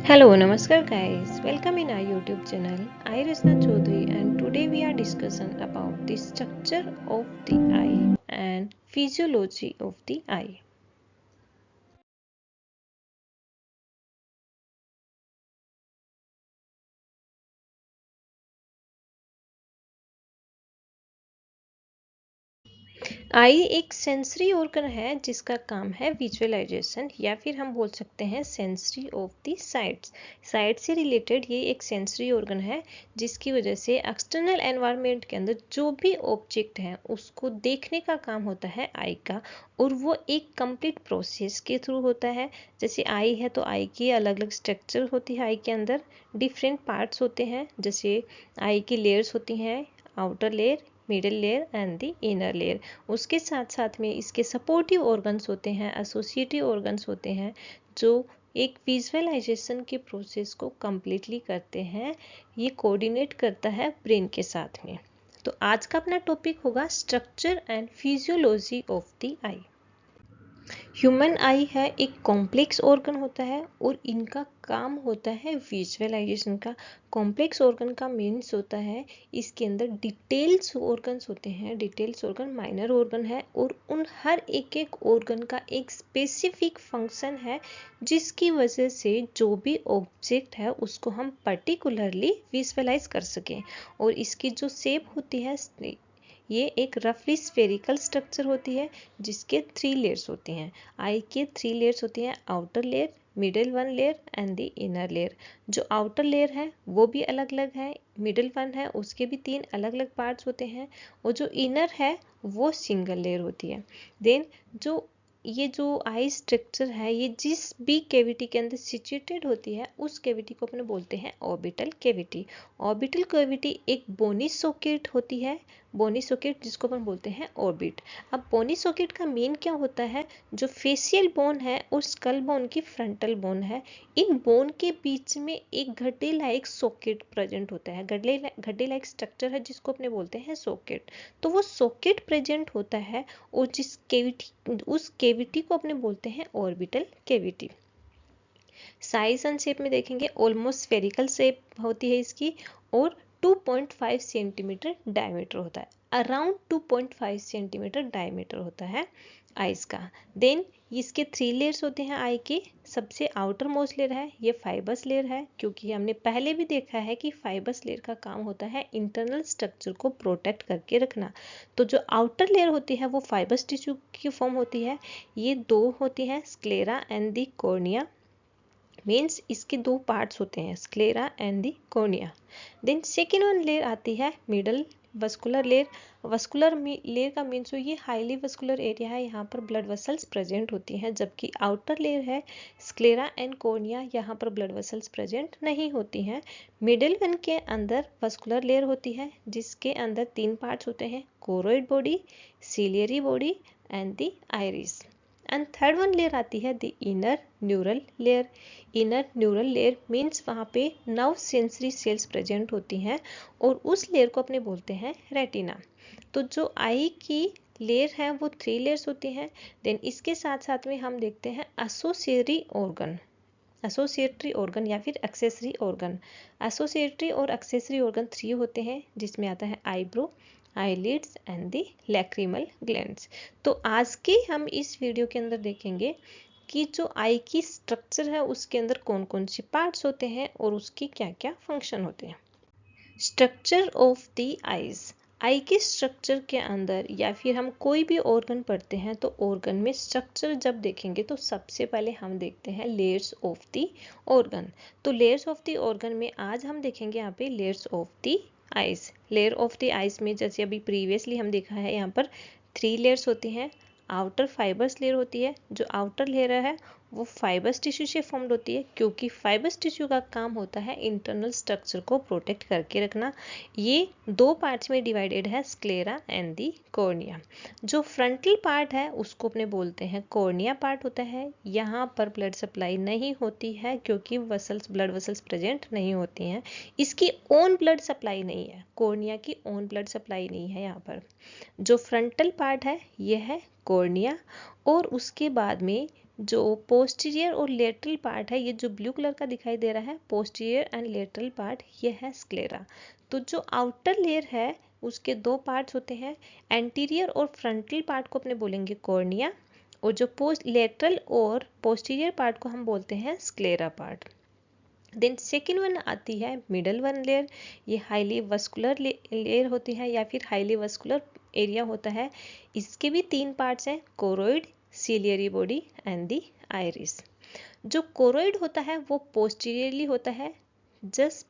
Hello, Namaskar guys. Welcome in our YouTube channel. I Rasna Chaudhary and today we are discussing about the structure of the eye and physiology of the eye. आई एक sensory organ है जिसका काम है visualisation या फिर हम बोल सकते हैं sensory of the sites. Site से रिलेटेड ये एक सेंसरी ऑर्गन है जिसकी वजह से एक्सटर्नल एनवायरनमेंट के अंदर जो भी ऑब्जेक्ट है उसको देखने का काम होता है आई का, और वो एक कंप्लीट प्रोसेस के थ्रू होता है। जैसे आई है तो आई की अलग अलग स्ट्रक्चर होती है, आई के अंदर डिफरेंट पार्ट्स होते हैं। जैसे आई की लेयर्स होती हैं, outer layer, middle layer and the inner layer. उसके साथ साथ में इसके सपोर्टिव ऑर्गन्स होते हैं, एसोसिएटिव ऑर्गन्स होते हैं, जो एक विजुअलाइजेशन के प्रोसेस को कंप्लीटली करते हैं। ये कोऑर्डिनेट करता है ब्रेन के साथ में। तो आज का अपना टॉपिक होगा structure and physiology of the I. Human आई है एक कॉम्प्लेक्स ऑर्गन होता है और इनका काम होता है विजुअलाइजेशन का। कॉम्प्लेक्स ऑर्गन का मीन्स होता है इसके अंदर डिटेल्स ऑर्गन्स होते हैं। डिटेल्स ऑर्गन माइनर ऑर्गन है और उन हर एक एक ऑर्गन का एक स्पेसिफिक फंक्शन है जिसकी वजह से जो भी ऑब्जेक्ट है उसको हम पर्टिकुलरली विजुअलाइज कर सकें। और इसकी जो शेप होती है ये एक रफली स्फेरिकल स्ट्रक्चर होती है जिसके 3 लेयर्स होती हैं। आई के 3 लेयर्स होती हैं, outer layer, middle one layer and the inner layer. जो आउटर लेयर है वो भी अलग अलग है, मिडिल वन है उसके भी 3 अलग अलग पार्ट्स होते हैं, और जो इनर है वो सिंगल लेयर होती है। देन जो आई स्ट्रक्चर है ये जिस भी कैविटी के अंदर सिचुएटेड होती है उस कैविटी को अपने बोलते हैं ऑर्बिटल कैविटी। ऑर्बिटल कैविटी एक बोनी सॉकेट होती है, बोनी सॉकेट जिसको अपन बोलते हैं ऑर्बिट। अब बोनी सॉकेट का मेन क्या होता है, जो फेशियल बोन है और स्कल बोन की फ्रंटल बोन है, इन बोन के बीच में एक गड्ढे लाइक सॉकेट प्रेजेंट होता है। गड्ढे लाइक स्ट्रक्चर है जिसको अपने बोलते हैं सॉकेट। तो वो सॉकेट प्रेजेंट होता है और जिस कैविटी उस कैविटी को अपने बोलते हैं orbital cavity. Size and shape में देखेंगे ऑलमोस्ट स्फेरिकल शेप होती है इसकी, और 2.5 सेंटीमीटर डायमीटर होता है। अराउंड 2.5 सेंटीमीटर डायमीटर होता है आइस का। देन इसके 3 लेयर्स होते हैं आई के। सबसे आउटर मोस्ट लेयर है ये फाइबस लेयर है, क्योंकि हमने पहले भी देखा है कि फाइबस लेयर का काम होता है इंटरनल स्ट्रक्चर को प्रोटेक्ट करके रखना। तो जो आउटर लेयर होती है वो फाइबस टिश्यू की फॉर्म होती है। ये 2 होती है, sclera and the cornea. Means इसके 2 पार्ट्स होते हैं, sclera and the cornea. Then second one layer आती है middle vascular layer. Vascular layer का मीन्स ये हाईली वस्कुलर एरिया है, यहाँ पर ब्लड वेसल्स प्रेजेंट होती हैं। जबकि आउटर लेयर है स्क्लेरा एंड कॉर्निया, यहाँ पर ब्लड वेसल्स प्रेजेंट नहीं होती हैं। मिडिल वन के अंदर वस्कुलर लेयर होती है जिसके अंदर 3 पार्ट्स होते हैं, choroid body, ciliary body and the iris. And third one layer आती है the inner neural layer. Inner neural layer means वहाँ पे नर्व सेंसरी सेल्स प्रेजेंट होती हैं और उस लेयर को अपने बोलते हैं रेटिना। तो जो आई की लेयर है वो 3 लेयर्स होती हैं। देन इसके साथ साथ में हम देखते हैं एसोसिएटरी ऑर्गन, एसोसिएटरी ऑर्गन या फिर एक्सेसरी ऑर्गन। एसोसिएटरी और एक्सेसरी ऑर्गन 3 होते हैं जिसमें आता है eyebrow, eyelids and the lacrimal glands. तो आज के हम इस वीडियो के अंदर देखेंगे कि जो आई की स्ट्रक्चर है उसके अंदर कौन कौन से पार्ट्स होते हैं और उसकी क्या क्या फंक्शन होते हैं। Structure of the eyes. Eye के स्ट्रक्चर के अंदर या फिर हम कोई भी ऑर्गन पढ़ते हैं तो ऑर्गन में स्ट्रक्चर जब देखेंगे तो सबसे पहले हम देखते हैं लेयर्स ऑफ द ऑर्गन। तो लेयर्स ऑफ द ऑर्गन में आज हम देखेंगे यहाँ पे layers of the eyes. Layer of the eyes में जैसे अभी प्रीवियसली हम देखा है यहाँ पर 3 लेयर्स होती हैं। आउटर फाइबर्स लेयर होती है, जो आउटर लेयर है वो फाइबर्स टिश्यू से फॉर्म्ड होती है, क्योंकि फाइबर्स टिश्यू का काम होता है इंटरनल स्ट्रक्चर को प्रोटेक्ट करके रखना। ये 2 पार्ट्स में डिवाइडेड है, स्क्लेरा एंड दी कॉर्निया। जो फ्रंटल पार्ट है उसको अपने बोलते हैं कॉर्निया पार्ट होता है। यहाँ पर ब्लड सप्लाई नहीं होती है क्योंकि वसल्स ब्लड वसल्स प्रेजेंट नहीं होती हैं। इसकी ओन ब्लड सप्लाई नहीं है, कॉर्निया की ओन ब्लड सप्लाई नहीं है यहाँ पर। जो फ्रंटल पार्ट है यह है कॉर्निया, और उसके बाद में जो पोस्टीरियर और लेटरल पार्ट है, ये जो ब्लू कलर का दिखाई दे रहा है पोस्टीरियर एंड लेटरल पार्ट, ये है स्क्लेरा। तो जो आउटर लेयर है उसके दो पार्ट्स होते हैं, एंटीरियर और फ्रंटल पार्ट को अपने बोलेंगे कॉर्निया, और जो पोस्ट लेटरल और पोस्टीरियर पार्ट को हम बोलते हैं sclera part. Then second one आती है मिडल वन लेयर, ये हाईली वस्कुलर लेयर होती है या फिर हाईली वस्कुलर एरिया होता है। इसके भी तीन पार्ट्स हैं, choroid, ciliary body and the iris. जो कोरोइड होता है वो पोस्टीरियरली होता है, just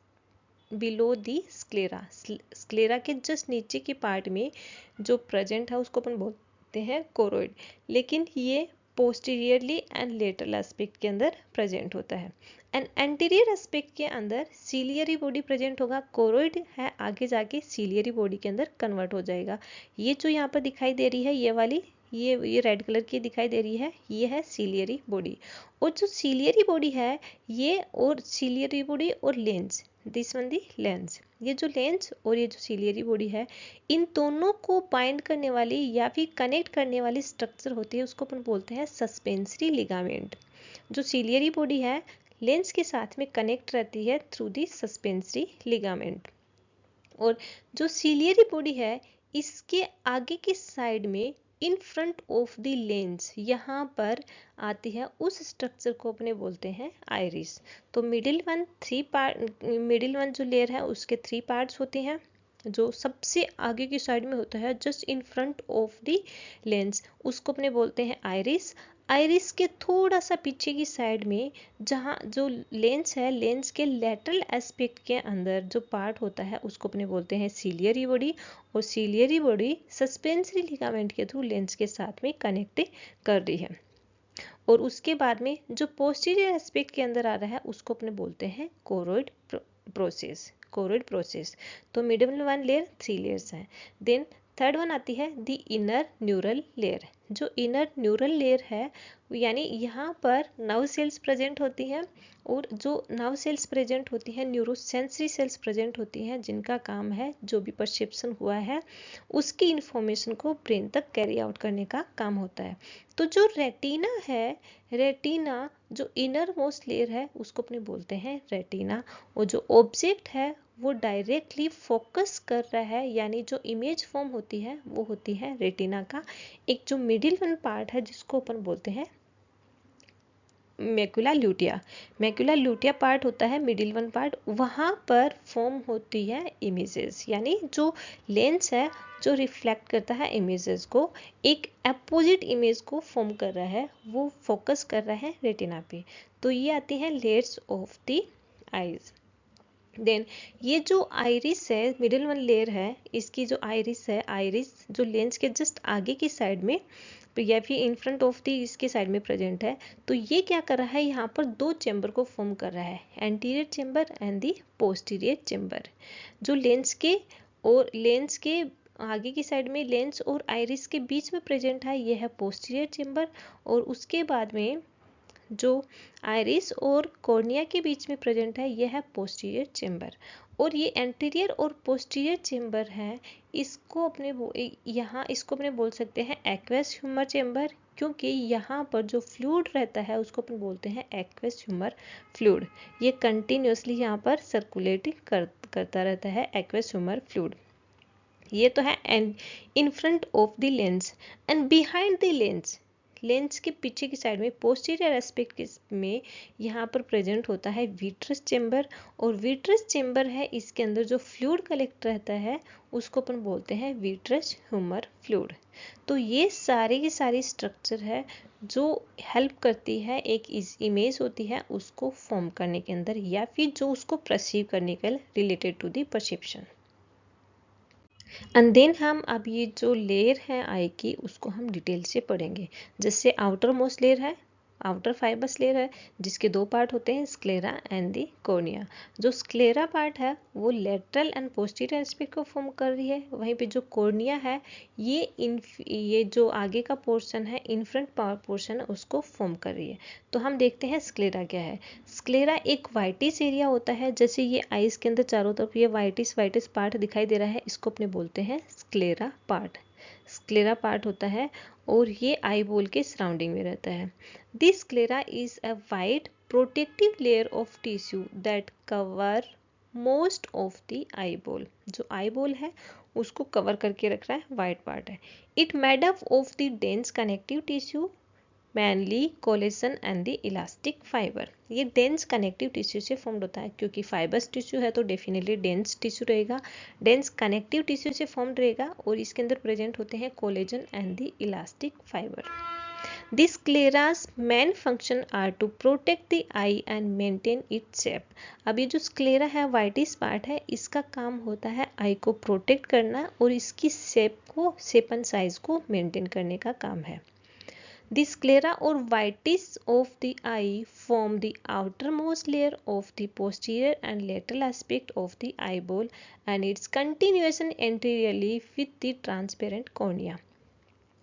below the sclera, sclera के जस्ट नीचे के पार्ट में जो प्रेजेंट है उसको अपन बोलते हैं कोरोइड, लेकिन ये पोस्टीरियरली एंड लेटरल एस्पेक्ट के अंदर प्रेजेंट होता है। एंड एंटीरियर एस्पेक्ट के अंदर सीलियरी बॉडी प्रेजेंट होगा, कोरोइड है आगे जाके सीलियरी बॉडी के अंदर कन्वर्ट हो जाएगा। ये जो यहाँ पर दिखाई दे रही है ये वाली, ये रेड कलर की दिखाई दे रही है, ये है सीलियरी बॉडी। और जो सीलियरी बॉडी है ये, और सीलियरी बॉडी और lens, this one the lens, ये जो लेंस और ये जो सीलियरी बॉडी है, इन दोनों को बाइंड करने वाली या फिर कनेक्ट करने वाली स्ट्रक्चर होती है, उसको अपन बोलते हैं सस्पेंसरी लिगामेंट। जो सीलियरी बॉडी है लेंस के साथ में कनेक्ट रहती है थ्रू दी सस्पेंसरी लिगामेंट। और जो सीलियरी बॉडी है इसके आगे की साइड में in front of the lens यहाँ पर आती है, उस स्ट्रक्चर को अपने बोलते हैं आइरिस। तो मिडिल वन जो लेयर है उसके थ्री पार्ट्स होते हैं, जो सबसे आगे की साइड में होता है just in front of the lens, उसको अपने बोलते हैं आइरिस। आइरिस के थोड़ा सा पीछे की साइड में जहाँ जो लेंस है, लेंस के लेटरल एस्पेक्ट के अंदर जो पार्ट होता है उसको अपने बोलते हैं सीलियरी बॉडी, और सीलियरी बॉडी सस्पेंसरी लिगामेंट के थ्रू लेंस के साथ में कनेक्ट कर रही है। और उसके बाद में जो पोस्टीरियर एस्पेक्ट के अंदर आ रहा है उसको अपने बोलते हैं कोरोइड प्रोसेस, कोरोइड प्रोसेस। तो middle one layer three layers हैं। देन थर्ड वन आती है द इनर न्यूरल लेयर। जो इनर न्यूरल लेयर है यानी यहाँ पर नर्व सेल्स प्रेजेंट होती हैं, और जो नर्व सेल्स प्रेजेंट होती हैं न्यूरोसेंसरी सेल्स प्रेजेंट होती हैं, जिनका काम है जो भी परसेप्शन हुआ है उसकी इंफॉर्मेशन को ब्रेन तक कैरी आउट करने का काम होता है। तो जो रेटिना है, रेटिना जो इनर मोस्ट लेयर है उसको अपने बोलते हैं रेटिना, और जो ऑब्जेक्ट है वो डायरेक्टली फोकस कर रहा है यानी जो इमेज फॉर्म होती है वो होती है रेटिना का एक जो मिडिल वन पार्ट है जिसको अपन बोलते हैं macula lutea. Macula lutea part होता है मिडिल वन पार्ट, वहाँ पर फॉर्म होती है इमेजेस, यानी जो लेंस है जो रिफ्लेक्ट करता है इमेजेस को, एक अपोजिट इमेज को फॉर्म कर रहा है, वो फोकस कर रहा है रेटिना पे। तो ये आती है layers of the eyes. Then ये जो आइरिस है मिडिल वन लेयर है, इसकी जो आइरिस है, आइरिस जो लेंस के जस्ट आगे की साइड में या फिर इन फ्रंट ऑफ दी इसके साइड में प्रेजेंट है, तो ये क्या कर रहा है यहाँ पर दो चेंबर को फॉर्म कर रहा है, anterior chamber and the posterior chamber. जो लेंस के आगे की साइड में लेंस और आइरिस के बीच में प्रेजेंट है ये है पोस्टीरियर चेंबर, और उसके बाद में जो आइरिस और कॉर्निया के बीच में प्रेजेंट है यह है पोस्टीरियर चेंबर। और ये एंटीरियर और पोस्टीरियर चेंबर है, इसको अपने बोल सकते हैं एक्वस ह्यूमर चेंबर, क्योंकि यहाँ पर जो फ्लूइड रहता है उसको अपन बोलते हैं एक्वस ह्यूमर फ्लूइड। ये कंटिन्यूसली यहाँ पर सर्कुलेटिंग करता रहता है एक्वस ह्यूमर फ्लूइड। ये तो है and in front of the lens and behind the lens, lens के पीछे की साइड में पोस्टीरियर एस्पेक्ट में यहाँ पर प्रेजेंट होता है विट्रस चेंबर, और विट्रस चेंबर है इसके अंदर जो फ्लूइड कलेक्ट रहता है उसको अपन बोलते हैं विट्रस ह्यूमर फ्लूइड। तो ये सारी की सारी स्ट्रक्चर है जो हेल्प करती है एक इमेज होती है उसको फॉर्म करने के अंदर या फिर जो उसको परसीव करने के related to the perception. And then हम अब ये जो लेयर है आई की उसको हम डिटेल से पढ़ेंगे। जैसे आउटर मोस्ट लेयर है, आउटर फाइबर्स लेयर है जिसके दो पार्ट होते हैं स्क्लेरा एंड दी कॉर्निया। जो स्क्लेरा पार्ट है वो लेटरल एंड पोस्टीरियर एस्पेक्ट को फॉर्म कर रही है, वहीं पे जो कॉर्निया है ये जो आगे का पोर्शन है इन फ्रंट पोर्शन है उसको फॉर्म कर रही है। तो हम देखते हैं स्क्लेरा क्या है। स्क्लेरा एक वाइटिस एरिया होता है, जैसे ये आइस के अंदर चारों तरफ ये वाइटिस पार्ट दिखाई दे रहा है, इसको अपने बोलते हैं स्क्लेरा पार्ट। स्क्लेरा पार्ट होता है और ये आई बॉल के सराउंडिंग में रहता है। This sclera is a wide protective layer of tissue that cover most of the eye ball. जो आई बॉल है उसको कवर करके रख रहा है, वाइट पार्ट है। It made up of the dense connective tissue mainly collagen and the elastic fiber. ये dense connective tissue से फॉर्म्ड होता है, क्योंकि फाइबर्स टिश्यू है तो डेफिनेटली डेंस टिश्यू रहेगा, डेंस कनेक्टिव टिश्यू से फॉर्म्ड रहेगा और इसके अंदर प्रेजेंट होते हैं collagen and the elastic fiber. These sclera's main function are to protect the eye and maintain its shape। अब ये जो स्क्लेरा है वाइटिस पार्ट है, इसका काम होता है आई को प्रोटेक्ट करना और इसकी शेप एंड साइज को मेंटेन करने का काम है। The sclera or whitish of the eye form the outermost layer of the posterior and lateral aspect of the eyeball and its continuation anteriorly with the transparent cornea।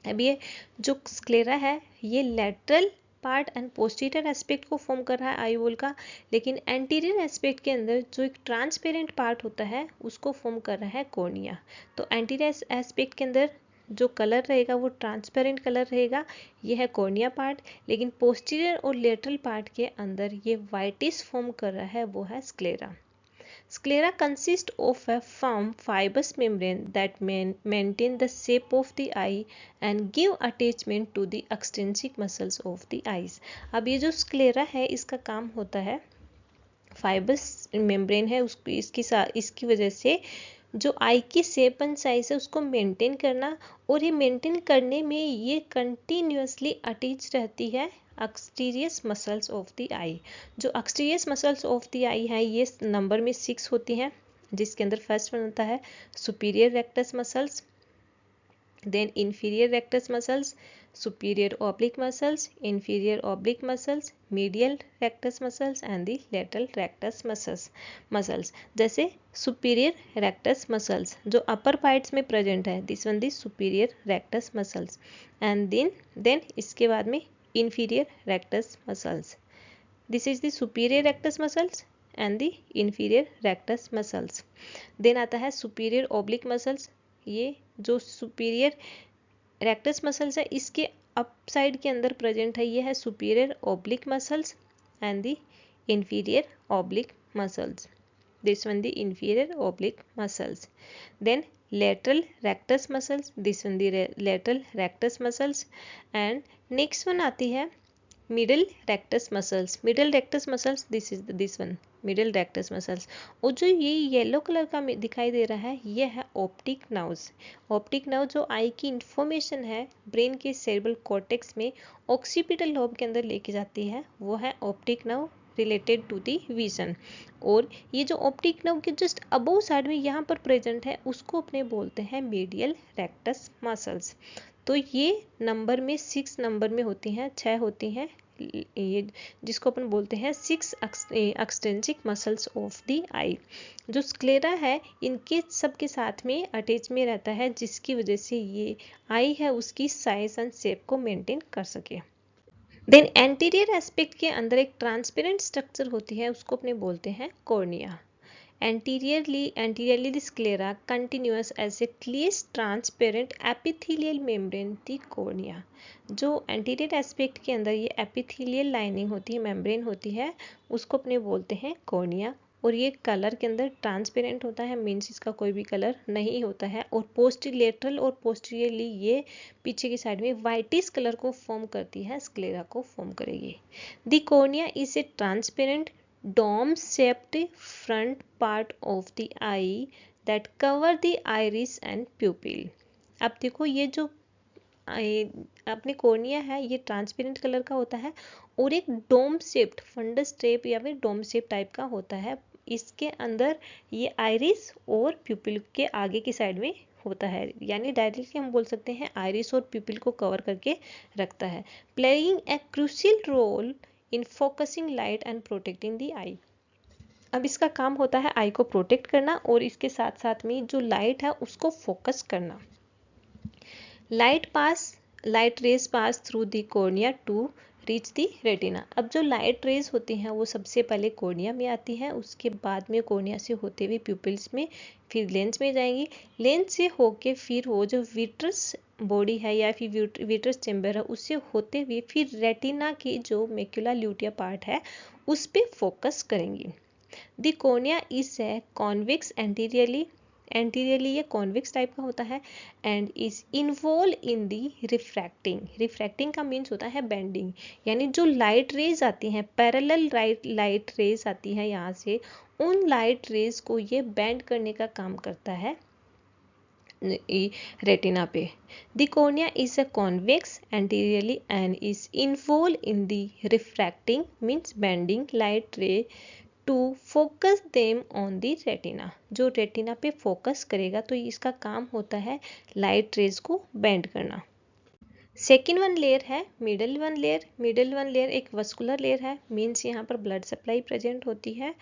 अब ये जो sclera है ये lateral part and posterior aspect को form कर रहा है eye ball का, लेकिन एंटीरियर एस्पेक्ट के अंदर जो एक ट्रांसपेरेंट पार्ट होता है उसको फॉर्म कर रहा है कॉर्निया। तो एंटीरियर एस्पेक्ट के अंदर जो कलर रहेगा वो ट्रांसपेरेंट कलर रहेगा, ये है कॉर्निया पार्ट, लेकिन पोस्टीरियर और लेटरल पार्ट के अंदर ये वाइटिश फॉर्म कर रहा है, वो है sclera. Sclera consists of a firm fibrous membrane that maintain the shape of the eye and give attachment to the extrinsic muscles of the eyes। अब ये जो स्क्लेरा है इसका काम होता है, फाइबरस मेम्ब्रेन है उसको इसकी वजह से जो आई की शेप एंड साइज है उसको मेंटेन करना, और ये मेंटेन करने में ये कंटिन्यूसली अटैच रहती है एक्सटीरियस मसल्स ऑफ द आई। जो एक्सटीरियस मसल्स ऑफ द आई है ये नंबर में 6 होती हैं, जिसके अंदर फर्स्ट वन होता है superior rectus muscles, then inferior rectus muscles, superior oblique muscles, inferior oblique muscles, medial rectus muscles and the lateral rectus muscles। जैसे superior rectus muscles जो upper parts में present है, this one the superior rectus muscles, and then इसके बाद में inferior rectus muscles, this is the superior rectus muscles and the inferior rectus muscles। then आता है superior oblique muscles, ये जो superior रेक्टस मसल्स है इसके अप साइड के अंदर प्रेजेंट है, ये है superior oblique muscles and the inferior oblique muscles, this one the inferior oblique muscles. Then lateral rectus muscles, this one the lateral rectus muscles, and next one आती है middle rectus muscles. Middle rectus muscles this one middle rectus muscles. और जो ये yellow colour का दिखाई दे रहा है ये है ऑप्टिक नर्व्स। ऑप्टिक नर्व जो आई की इंफॉर्मेशन है ब्रेन के सेरेब्रल कॉर्टेक्स में ऑक्सीपिटल लोब के अंदर लेके जाती है, वो है optic nerve related to the vision. और ये जो ऑप्टिक नर्व के जस्ट अबोव साइड में यहाँ पर प्रेजेंट है उसको अपने बोलते हैं मीडियल रेक्टस मसल्स। तो ये नंबर में 6 नंबर में होती हैं, 6 होती हैं, ये जिसको अपन बोलते हैं 6 एक्सट्रिंसिक मसल्स ऑफ द आई। जो स्क्लेरा है इनके सबके साथ में अटैच में रहता है, जिसकी वजह से ये आई है उसकी साइज एंड शेप को मेंटेन कर सके। देन एंटीरियर एस्पेक्ट के अंदर एक ट्रांसपेरेंट स्ट्रक्चर होती है, उसको अपने बोलते हैं cornea. Anteriorly the sclera continues as a clear transparent epithelial membrane the cornea। जो एंटीरियर एस्पेक्ट के अंदर ये एपिथेलियल लाइनिंग होती है, मेम्ब्रेन होती है, उसको अपने बोलते हैं कॉर्निया। और ये कलर के अंदर ट्रांसपेरेंट होता है, मीन्स इसका कोई भी कलर नहीं होता है। और पोस्टीरियर और पोस्टीरियरली ये पीछे की साइड में वाइटिश कलर को फॉर्म करती है, स्क्लेरा को फॉर्म करेगी। The cornea is a transparent dome shaped front part of the eye that cover the iris and pupil। अब देखो ये जो अपनी कॉर्निया है ये ट्रांसपेरेंट कलर का होता है और एक डोम शेप्ड फंडस शेप या फिर डोम शेप टाइप का होता है। इसके अंदर ये आइरिस और प्यूपिल के आगे की साइड में होता है, यानी डायरेक्टली हम बोल सकते हैं आइरिस और प्यूपिल को कवर करके रखता है, playing a crucial role in focusing light and protecting the eye. अब इसका काम होता है आई को प्रोटेक्ट करना और इसके साथ साथ में जो लाइट है उसको फोकस करना। Light rays pass through the cornea to reach the retina. अब जो लाइट रेज होती हैं वो सबसे पहले कॉर्निया में आती है, उसके बाद में कॉर्निया से होते हुए प्यूपिल्स में, फिर लेंस में जाएंगी, लेंस से होके फिर वो जो विट्रस बॉडी है या फिर विट्रस चैम्बर है उससे होते हुए फिर रेटिना के जो मैक्युला ल्यूटिया पार्ट है उस पे फोकस करेंगी। The cornea is a convex anteriorly ये कॉन्वेक्स टाइप का होता है and is involve in the refracting का मीन्स होता है बेंडिंग, यानी जो लाइट रेज आती हैं पैरेलल लाइट रेज आती है यहाँ से, उन लाइट रेज को ये बेंड करने का काम करता है रेटिना पे। The cornea is a convex anteriorly and is involve in the refracting means bending light ray to focus them on the retina. जो रेटिना पे फोकस करेगा तो इसका काम होता है लाइट रेज को बेंड करना। सेकेंड वन लेयर है मिडल वन लेयर एक वस्कुलर लेयर है, मीन्स यहाँ पर ब्लड सप्लाई प्रेजेंट होती है,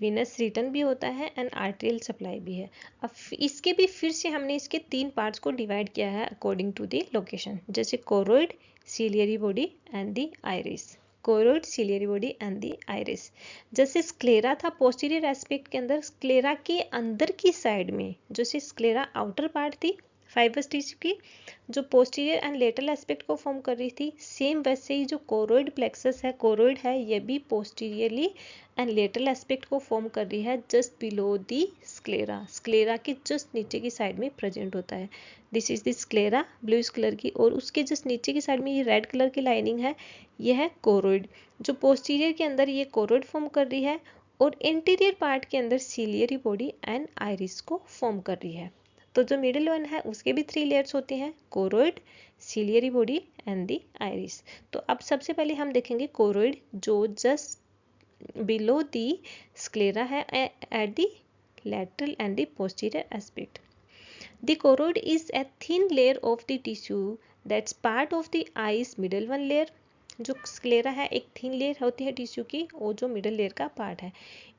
विनस रिटर्न भी होता है एंड आर्टेरियल सप्लाई भी है। अब इसके भी फिर से हमने इसके 3 पार्ट्स को डिवाइड किया है अकॉर्डिंग टू द लोकेशन, जैसे choroid, ciliary body and the iris. Choroid, ciliary body and the iris. जैसे स्क्लेरा था पोस्टीरियर एस्पेक्ट के अंदर, स्क्लेरा के अंदर की साइड में जैसे स्क्लेरा आउटर पार्ट थी फाइबर्स टिश्यू की जो पोस्टीरियर एंड लेटरल एस्पेक्ट को फॉर्म कर रही थी, सेम वैसे ही जो कोरोइड प्लेक्सस है, कोरोइड है, ये भी पोस्टीरियरली एंड लेटरल एस्पेक्ट को फॉर्म कर रही है just below the sclera. Sclera के जस्ट नीचे की साइड में प्रेजेंट होता है। This is the sclera bluish colour की, और उसके जस्ट नीचे की साइड में ये रेड कलर की लाइनिंग है, यह है कोरोइड। जो पोस्टीरियर के अंदर ये कोरोइड फॉर्म कर रही है और इंटीरियर पार्ट के अंदर सिलियरी बॉडी एंड आइरिस को फॉर्म कर रही है। तो जो मिडिल वन है उसके भी 3 लेयर्स होते हैं, choroid, ciliary body and the iris. तो अब सबसे पहले हम देखेंगे कोरोइड जो जस्ट बिलो दी स्क्लेरा है at the lateral and the posterior aspect. The choroid is a thin layer of the tissue that's part of the eye's middle one layer. जो sclera है एक थिन लेयर होती है tissue की और जो middle layer का पार्ट है।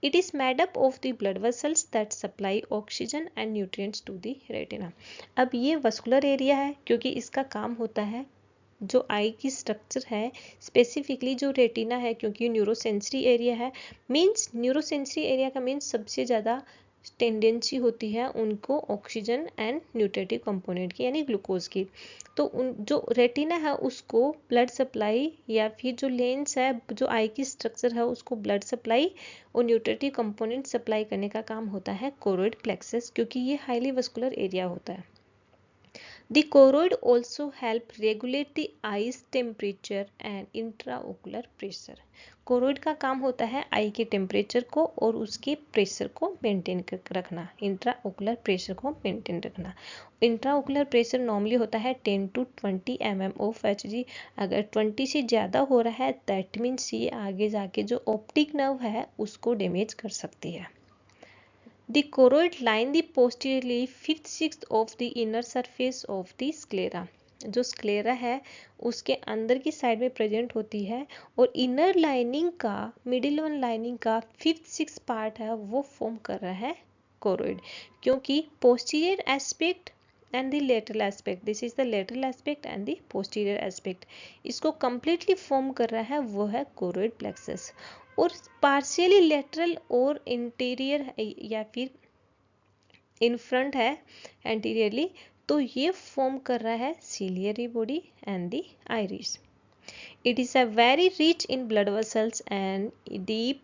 It is made up of the blood vessels that supply oxygen and nutrients to the retina. अब ये वस्कुलर एरिया है क्योंकि इसका काम होता है जो आई की स्ट्रक्चर है स्पेसिफिकली जो रेटिना है, क्योंकि न्यूरोसेंसरी एरिया है, मीन्स न्यूरोसेंसरी एरिया का मीन्स सबसे ज़्यादा टेंडेंसी होती है उनको ऑक्सीजन एंड न्यूट्रेटिव कंपोनेंट की, यानी ग्लूकोज की। तो जो रेटिना है उसको ब्लड सप्लाई या फिर जो लेंस है जो आई की स्ट्रक्चर है उसको ब्लड सप्लाई और न्यूट्रेटिव कंपोनेंट सप्लाई करने का काम होता है कोरोइड प्लेक्सस, क्योंकि ये हाईली वस्कुलर एरिया होता है। The choroid also help regulate the eye's temperature and intraocular pressure. Choroid का काम होता है आई के टेम्परेचर को और उसके प्रेशर को मेंटेन रखना, इंट्राओकुलर प्रेशर को मेंटेन रखना। इंट्राओकुलर प्रेशर नॉर्मली होता है 10 to 20 mm of Hg। अगर 20 से ज़्यादा हो रहा है दैट मीन्स ये आगे जाके जो ऑप्टिक नर्व है उसको डैमेज कर सकती है। The choroid line the posteriorly 5/6 of the inner surface of the sclera. जो स्क्लेरा है उसके अंदर की साइड में प्रेजेंट होती है और इनर लाइनिंग का मिडिल वन लाइनिंग का 5/6 पार्ट है वो फॉर्म कर रहा है कोरोइड, क्योंकि posterior aspect and the lateral aspect, this is the lateral aspect and the posterior aspect, इसको कंप्लीटली फॉर्म कर रहा है वो है कोरोइड प्लेक्सस। और पार्शियली लेटरल और इंटीरियर या फिर इन फ्रंट है एंटीरियरली, तो ये फॉर्म कर रहा है ciliary body and the iris. It is a very rich in blood vessels and deep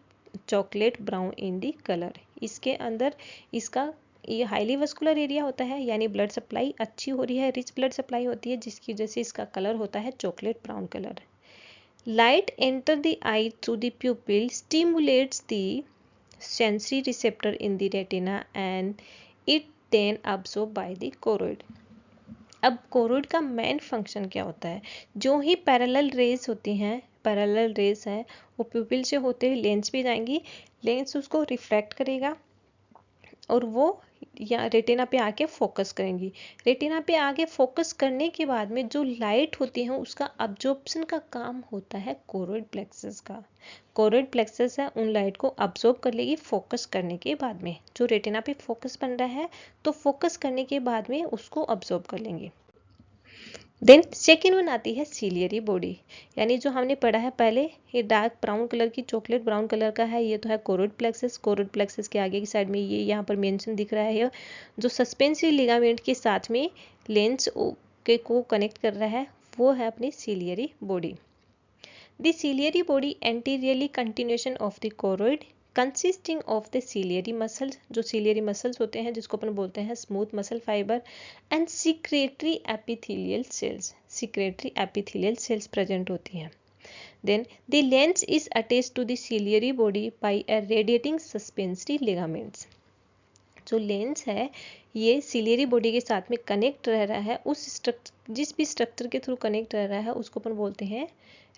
chocolate brown in the colour. इसके अंदर इसका ये हाईली वस्कुलर एरिया होता है, यानी ब्लड सप्लाई अच्छी हो रही है, रिच ब्लड सप्लाई होती है, जिसकी वजह से इसका कलर होता है chocolate brown colour. Light enter the eye through the pupil, stimulates the sensory receptor in the retina and it then absorbed by the choroid. अब कोरोइड का मेन फंक्शन क्या होता है? जो ही पैरेलल रेज होती हैं, पैरेलल रेज है वो प्यूपिल से होते हुए लेंस पे जाएंगी, लेंस उसको रिफ्लेक्ट करेगा और वो या रेटिना पे आके फोकस करेंगी। रेटिना पे आके फोकस करने के बाद में जो लाइट होती है उसका अब्जॉर्प्शन का काम होता है कोरोइड प्लेक्सस का। कोरोइड प्लेक्सस है उन लाइट को अब्जॉर्ब कर लेगी फोकस करने के बाद में। जो रेटिना पे फोकस बन रहा है तो फोकस करने के बाद में उसको अब्जॉर्ब कर लेंगे। देन सेकेंड वन आती है सिलियरी बॉडी, यानी जो हमने पढ़ा है पहले, ये डार्क ब्राउन कलर की चॉकलेट ब्राउन कलर का है, ये तो है कोरोइड प्लेक्सस। कोरोइड प्लेक्सस के आगे की साइड में ये यहाँ पर मेंशन दिख रहा है जो सस्पेंसरी लिगामेंट के साथ में लेंस के को कनेक्ट कर रहा है वो है अपनी ciliary body. The ciliary body anteriorly continuation of the choroid consisting of the ciliary muscles, जो सिलियरी मसल्स होते हैं जिसको अपन बोलते हैं smooth muscle fiber, and secretory epithelial cells, secretory epithelial cells present होती हैं। Then the lens is attached to the ciliary body by a radiating suspensory ligaments. जो लेंस है ये सिलियरी बॉडी के साथ में कनेक्ट रह रहा है, उस स्ट्रक्चर जिस भी स्ट्रक्चर के थ्रू कनेक्ट रह रहा है उसको अपन बोलते हैं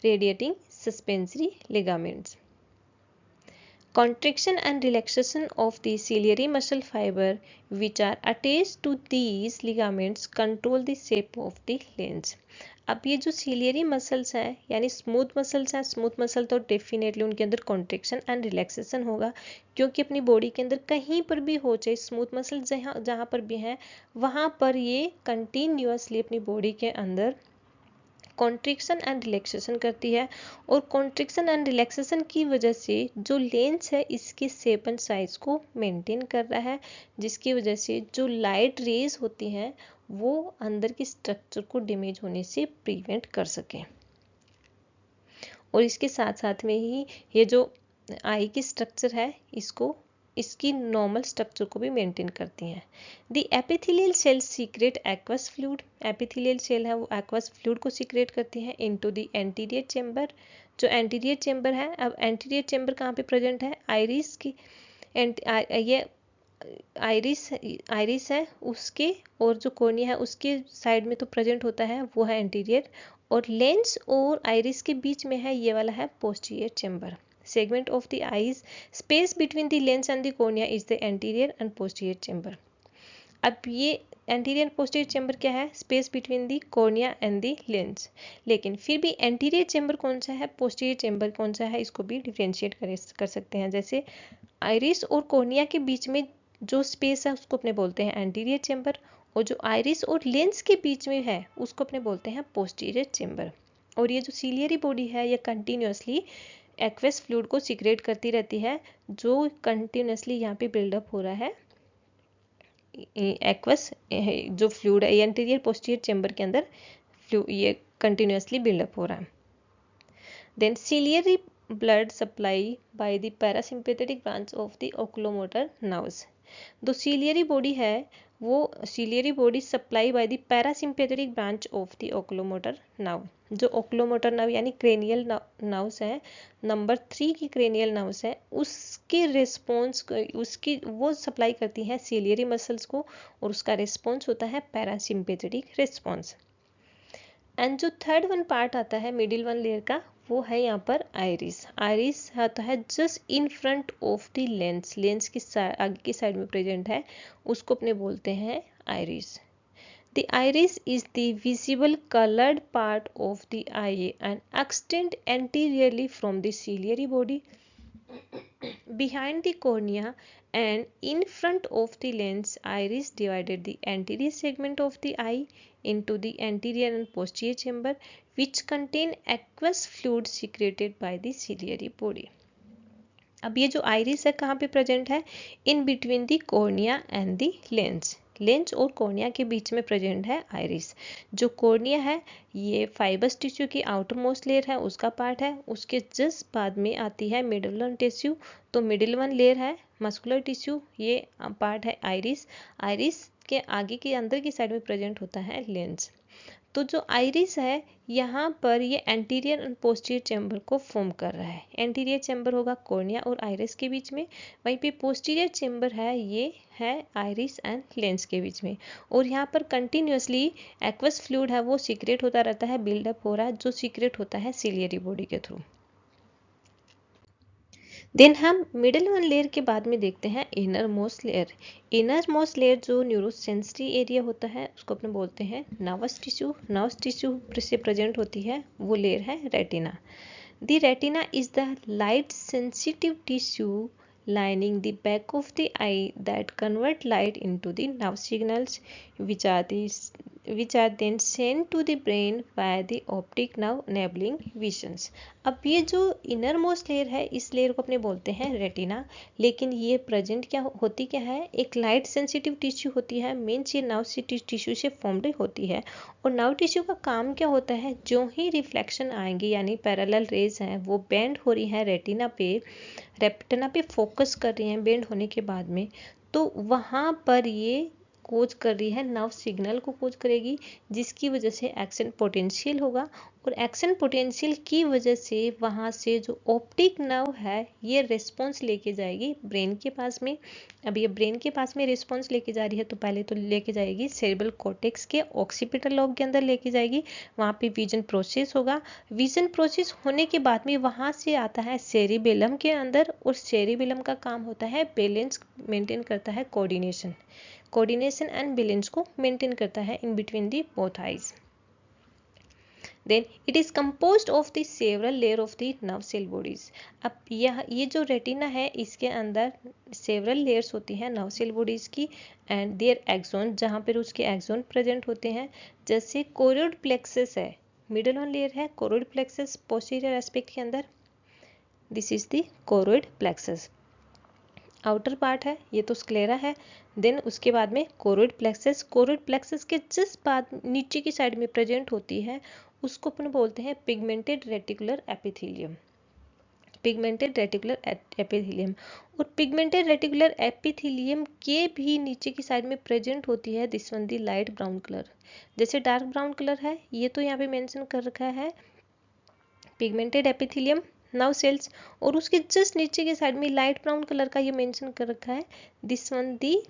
radiating suspensory ligaments. Contraction and relaxation of the ciliary muscle fiber which are attached to these ligaments control the shape of the lens. अब ये जो सिलियरी मसल्स हैं यानी स्मूथ मसल्स हैं, स्मूथ मसल तो डेफिनेटली उनके अंदर कॉन्ट्रेक्शन एंड रिलैक्सेशन होगा, क्योंकि अपनी बॉडी के अंदर कहीं पर भी हो, चाहे स्मूथ मसल जहाँ पर भी हैं वहाँ पर ये कंटिन्यूअसली अपनी बॉडी के अंदर कॉन्ट्रिक्शन एंड रिलैक्सेशन करती है। और कॉन्ट्रिक्शन एंड रिलैक्सेशन की वजह से जो लेंस है इसके शेप एंड साइज को मेंटेन कर रहा है, जिसकी वजह से जो लाइट रेज होती हैं वो अंदर की स्ट्रक्चर को डैमेज होने से प्रिवेंट कर सकें। और इसके साथ साथ में ही ये जो आई की स्ट्रक्चर है इसकी नॉर्मल स्ट्रक्चर को भी मेंटेन करती हैं। The epithelial cells secrete aqueous fluid, epithelial cell है वो एक्वस फ्लूइड को सीक्रेट करती हैं इनटू द एंटीरियर चेंबर। जो एंटीरियर चेंबर है, अब एंटीरियर चेंबर कहाँ पे प्रेजेंट है, आइरिस की ये आइरिस है उसके, और जो कॉर्निया है उसके साइड में तो प्रेजेंट होता है वो है एंटीरियर, और लेंस और आइरिस के बीच में है ये वाला है posterior chamber. Segment of the eyes, space between the lens and the cornea is the anterior and posterior chamber. अब ये anterior and posterior chamber क्या है, space between the cornea and the lens। लेकिन फिर भी anterior chamber कौन सा है, posterior chamber कौन सा है, इसको भी differentiate कर सकते हैं। जैसे iris और cornea के बीच में जो space है उसको अपने बोलते हैं anterior chamber, और जो iris और lens के बीच में है उसको अपने बोलते हैं posterior chamber। और ये जो सिलियरी बॉडी है ये कंटिन्यूसली एक्वस फ्लूइड को सीक्रेट करती रहती है, जो कंटिन्यूसली यहाँ पे बिल्डअप हो रहा है। एक्वस जो फ्लूइड है एंटीरियर पोस्टीरियर चेंबर के अंदर ये कंटिन्यूसली बिल्डअप हो रहा है। Then ciliary blood supply by the parasympathetic branch of the oculomotor nerves. जो सिलियरी बॉडी है वो ciliary body supply by the parasympathetic branch of the oculomotor nerve. जो ओकुलोमोटर नर्व यानी क्रेनियल नर्व्स हैं, number 3 की क्रेनियल नर्व्स है उसके response उसकी वो सप्लाई करती हैं सिलियरी मसल्स को, और उसका रिस्पॉन्स होता है पैरासिम्पैथेटिक रिस्पॉन्स। एंड जो थर्ड वन पार्ट आता है मिडिल वन लेयर का वो है यहाँ पर आइरिस। आइरिस आता है just in front of the lens, lens की आगे की साइड में प्रेजेंट है, उसको अपने बोलते हैं iris. The iris is the visible colored part of the eye and extend anteriorly from the ciliary body behind the cornea and in front of the lens. Iris divided the anterior segment of the eye into the anterior and posterior chamber which contain aqueous fluid secreted by the ciliary body. अब ये जो iris है कहाँ पे present है, in between the cornea and the lens, lens और cornea के बीच में प्रेजेंट है आइरिस। जो कॉर्निया है ये फाइबस टिश्यू की आउटर मोस्ट लेयर है उसका पार्ट है, उसके जस्ट बाद में आती है मिडल वन टिश्यू, तो मिडिल वन लेयर है मस्कुलर टिश्यू, ये पार्ट है आइरिस। आइरिस के आगे के अंदर की साइड में प्रेजेंट होता है लेंस। तो जो आइरिस है यहाँ पर ये एंटीरियर एंड पोस्टीरियर चैम्बर को फॉर्म कर रहा है। एंटीरियर चैम्बर होगा कॉर्निया और आइरिस के बीच में, वहीं पे पोस्टीरियर चैम्बर है ये है आइरिस एंड लेंस के बीच में, और यहाँ पर कंटिन्यूसली एक्वस फ्लूइड है वो सीक्रेट होता रहता है, बिल्डअप हो रहा है, जो सीक्रेट होता है सिलियरी बॉडी के थ्रू। देन हम मिडिल वन लेयर के बाद में देखते हैं inner most layer. Inner most layer जो न्यूरोसेंसरी एरिया होता है उसको अपने बोलते हैं नर्वस टिश्यू। नर्वस टिश्यू से प्रेजेंट होती है वो लेयर है retina. The retina is the light sensitive tissue lining the back of the eye that convert light into the nerve signals which are the which are then sent to the brain via the optic nerve enabling visions। अब ये जो inner most layer है, इस layer को अपने बोलते हैं retina, लेकिन ये प्रेजेंट होती क्या है, एक लाइट सेंसिटिव टिश्यू होती है। मीन्स ये नर्व टिश्यू से फॉर्म्ड होती है। और नर्व टिश्यू का काम क्या होता है, जो ही रिफ्लेक्शन आएंगे यानी पैरेलल रेज हैं वो बेंड हो रही हैं रेटिना पे फोकस कर रही हैं बेंड होने के बाद में, तो वहाँ पर ये कोज कर रही है, नर्व सिग्नल को कोज करेगी, जिसकी वजह से एक्शन पोटेंशियल होगा। और एक्शन पोटेंशियल की वजह से वहाँ से जो ऑप्टिक नर्व है ये रिस्पॉन्स लेके जाएगी ब्रेन के पास में। अब ये ब्रेन के पास में रिस्पॉन्स लेके जा रही है, तो पहले तो लेके जाएगी सेरेब्रल कॉर्टेक्स के ऑक्सीपिटल लोब के अंदर लेके जाएगी, वहाँ पे विजन प्रोसेस होगा। विजन प्रोसेस होने के बाद में वहाँ से आता है सेरिबेलम के अंदर, और सेरिबेलम का काम होता है बैलेंस मेंटेन करता है, कोऑर्डिनेशन एंड बैलेंस को मेंटेन करता है in between the both eyes. Then it is composed of the several layer of the nerve cell bodies. अब ये जो रेटिना है इसके अंदर सेवरल लेयर्स होती हैं नर्व सेल बॉडीज की, एंड देयर एक्सोन, जहाँ पर उसके एक्सोन प्रेजेंट होते हैं। जैसे कोरोइड प्लेक्सस है, मिडल ऑन लेयर है कोरोइड प्लेक्सस पोस्टीरियर एस्पेक्ट के अंदर, this is the choroid plexus. Outer part है ये तो स्क्लेरा है। देन उसके बाद में कोरोइड प्लेक्सस के जस्ट बाद नीचे की साइड में प्रेजेंट होती है, उसको अपन बोलते हैं पिगमेंटेड रेटिकुलर एपिथेलियम। और पिगमेंटेड रेटिकुलर एपिथेलियम के भी नीचे की साइड में प्रेजेंट होती है this one the light brown colour. जैसे डार्क ब्राउन कलर है ये तो यहाँ पे मेंशन कर रखा है पिगमेंटेड एपिथेलियम नर्व सेल्स, और उसके जस्ट नीचे के साइड में लाइट ब्राउन कलर का ये मेंशन कर रखा है this one the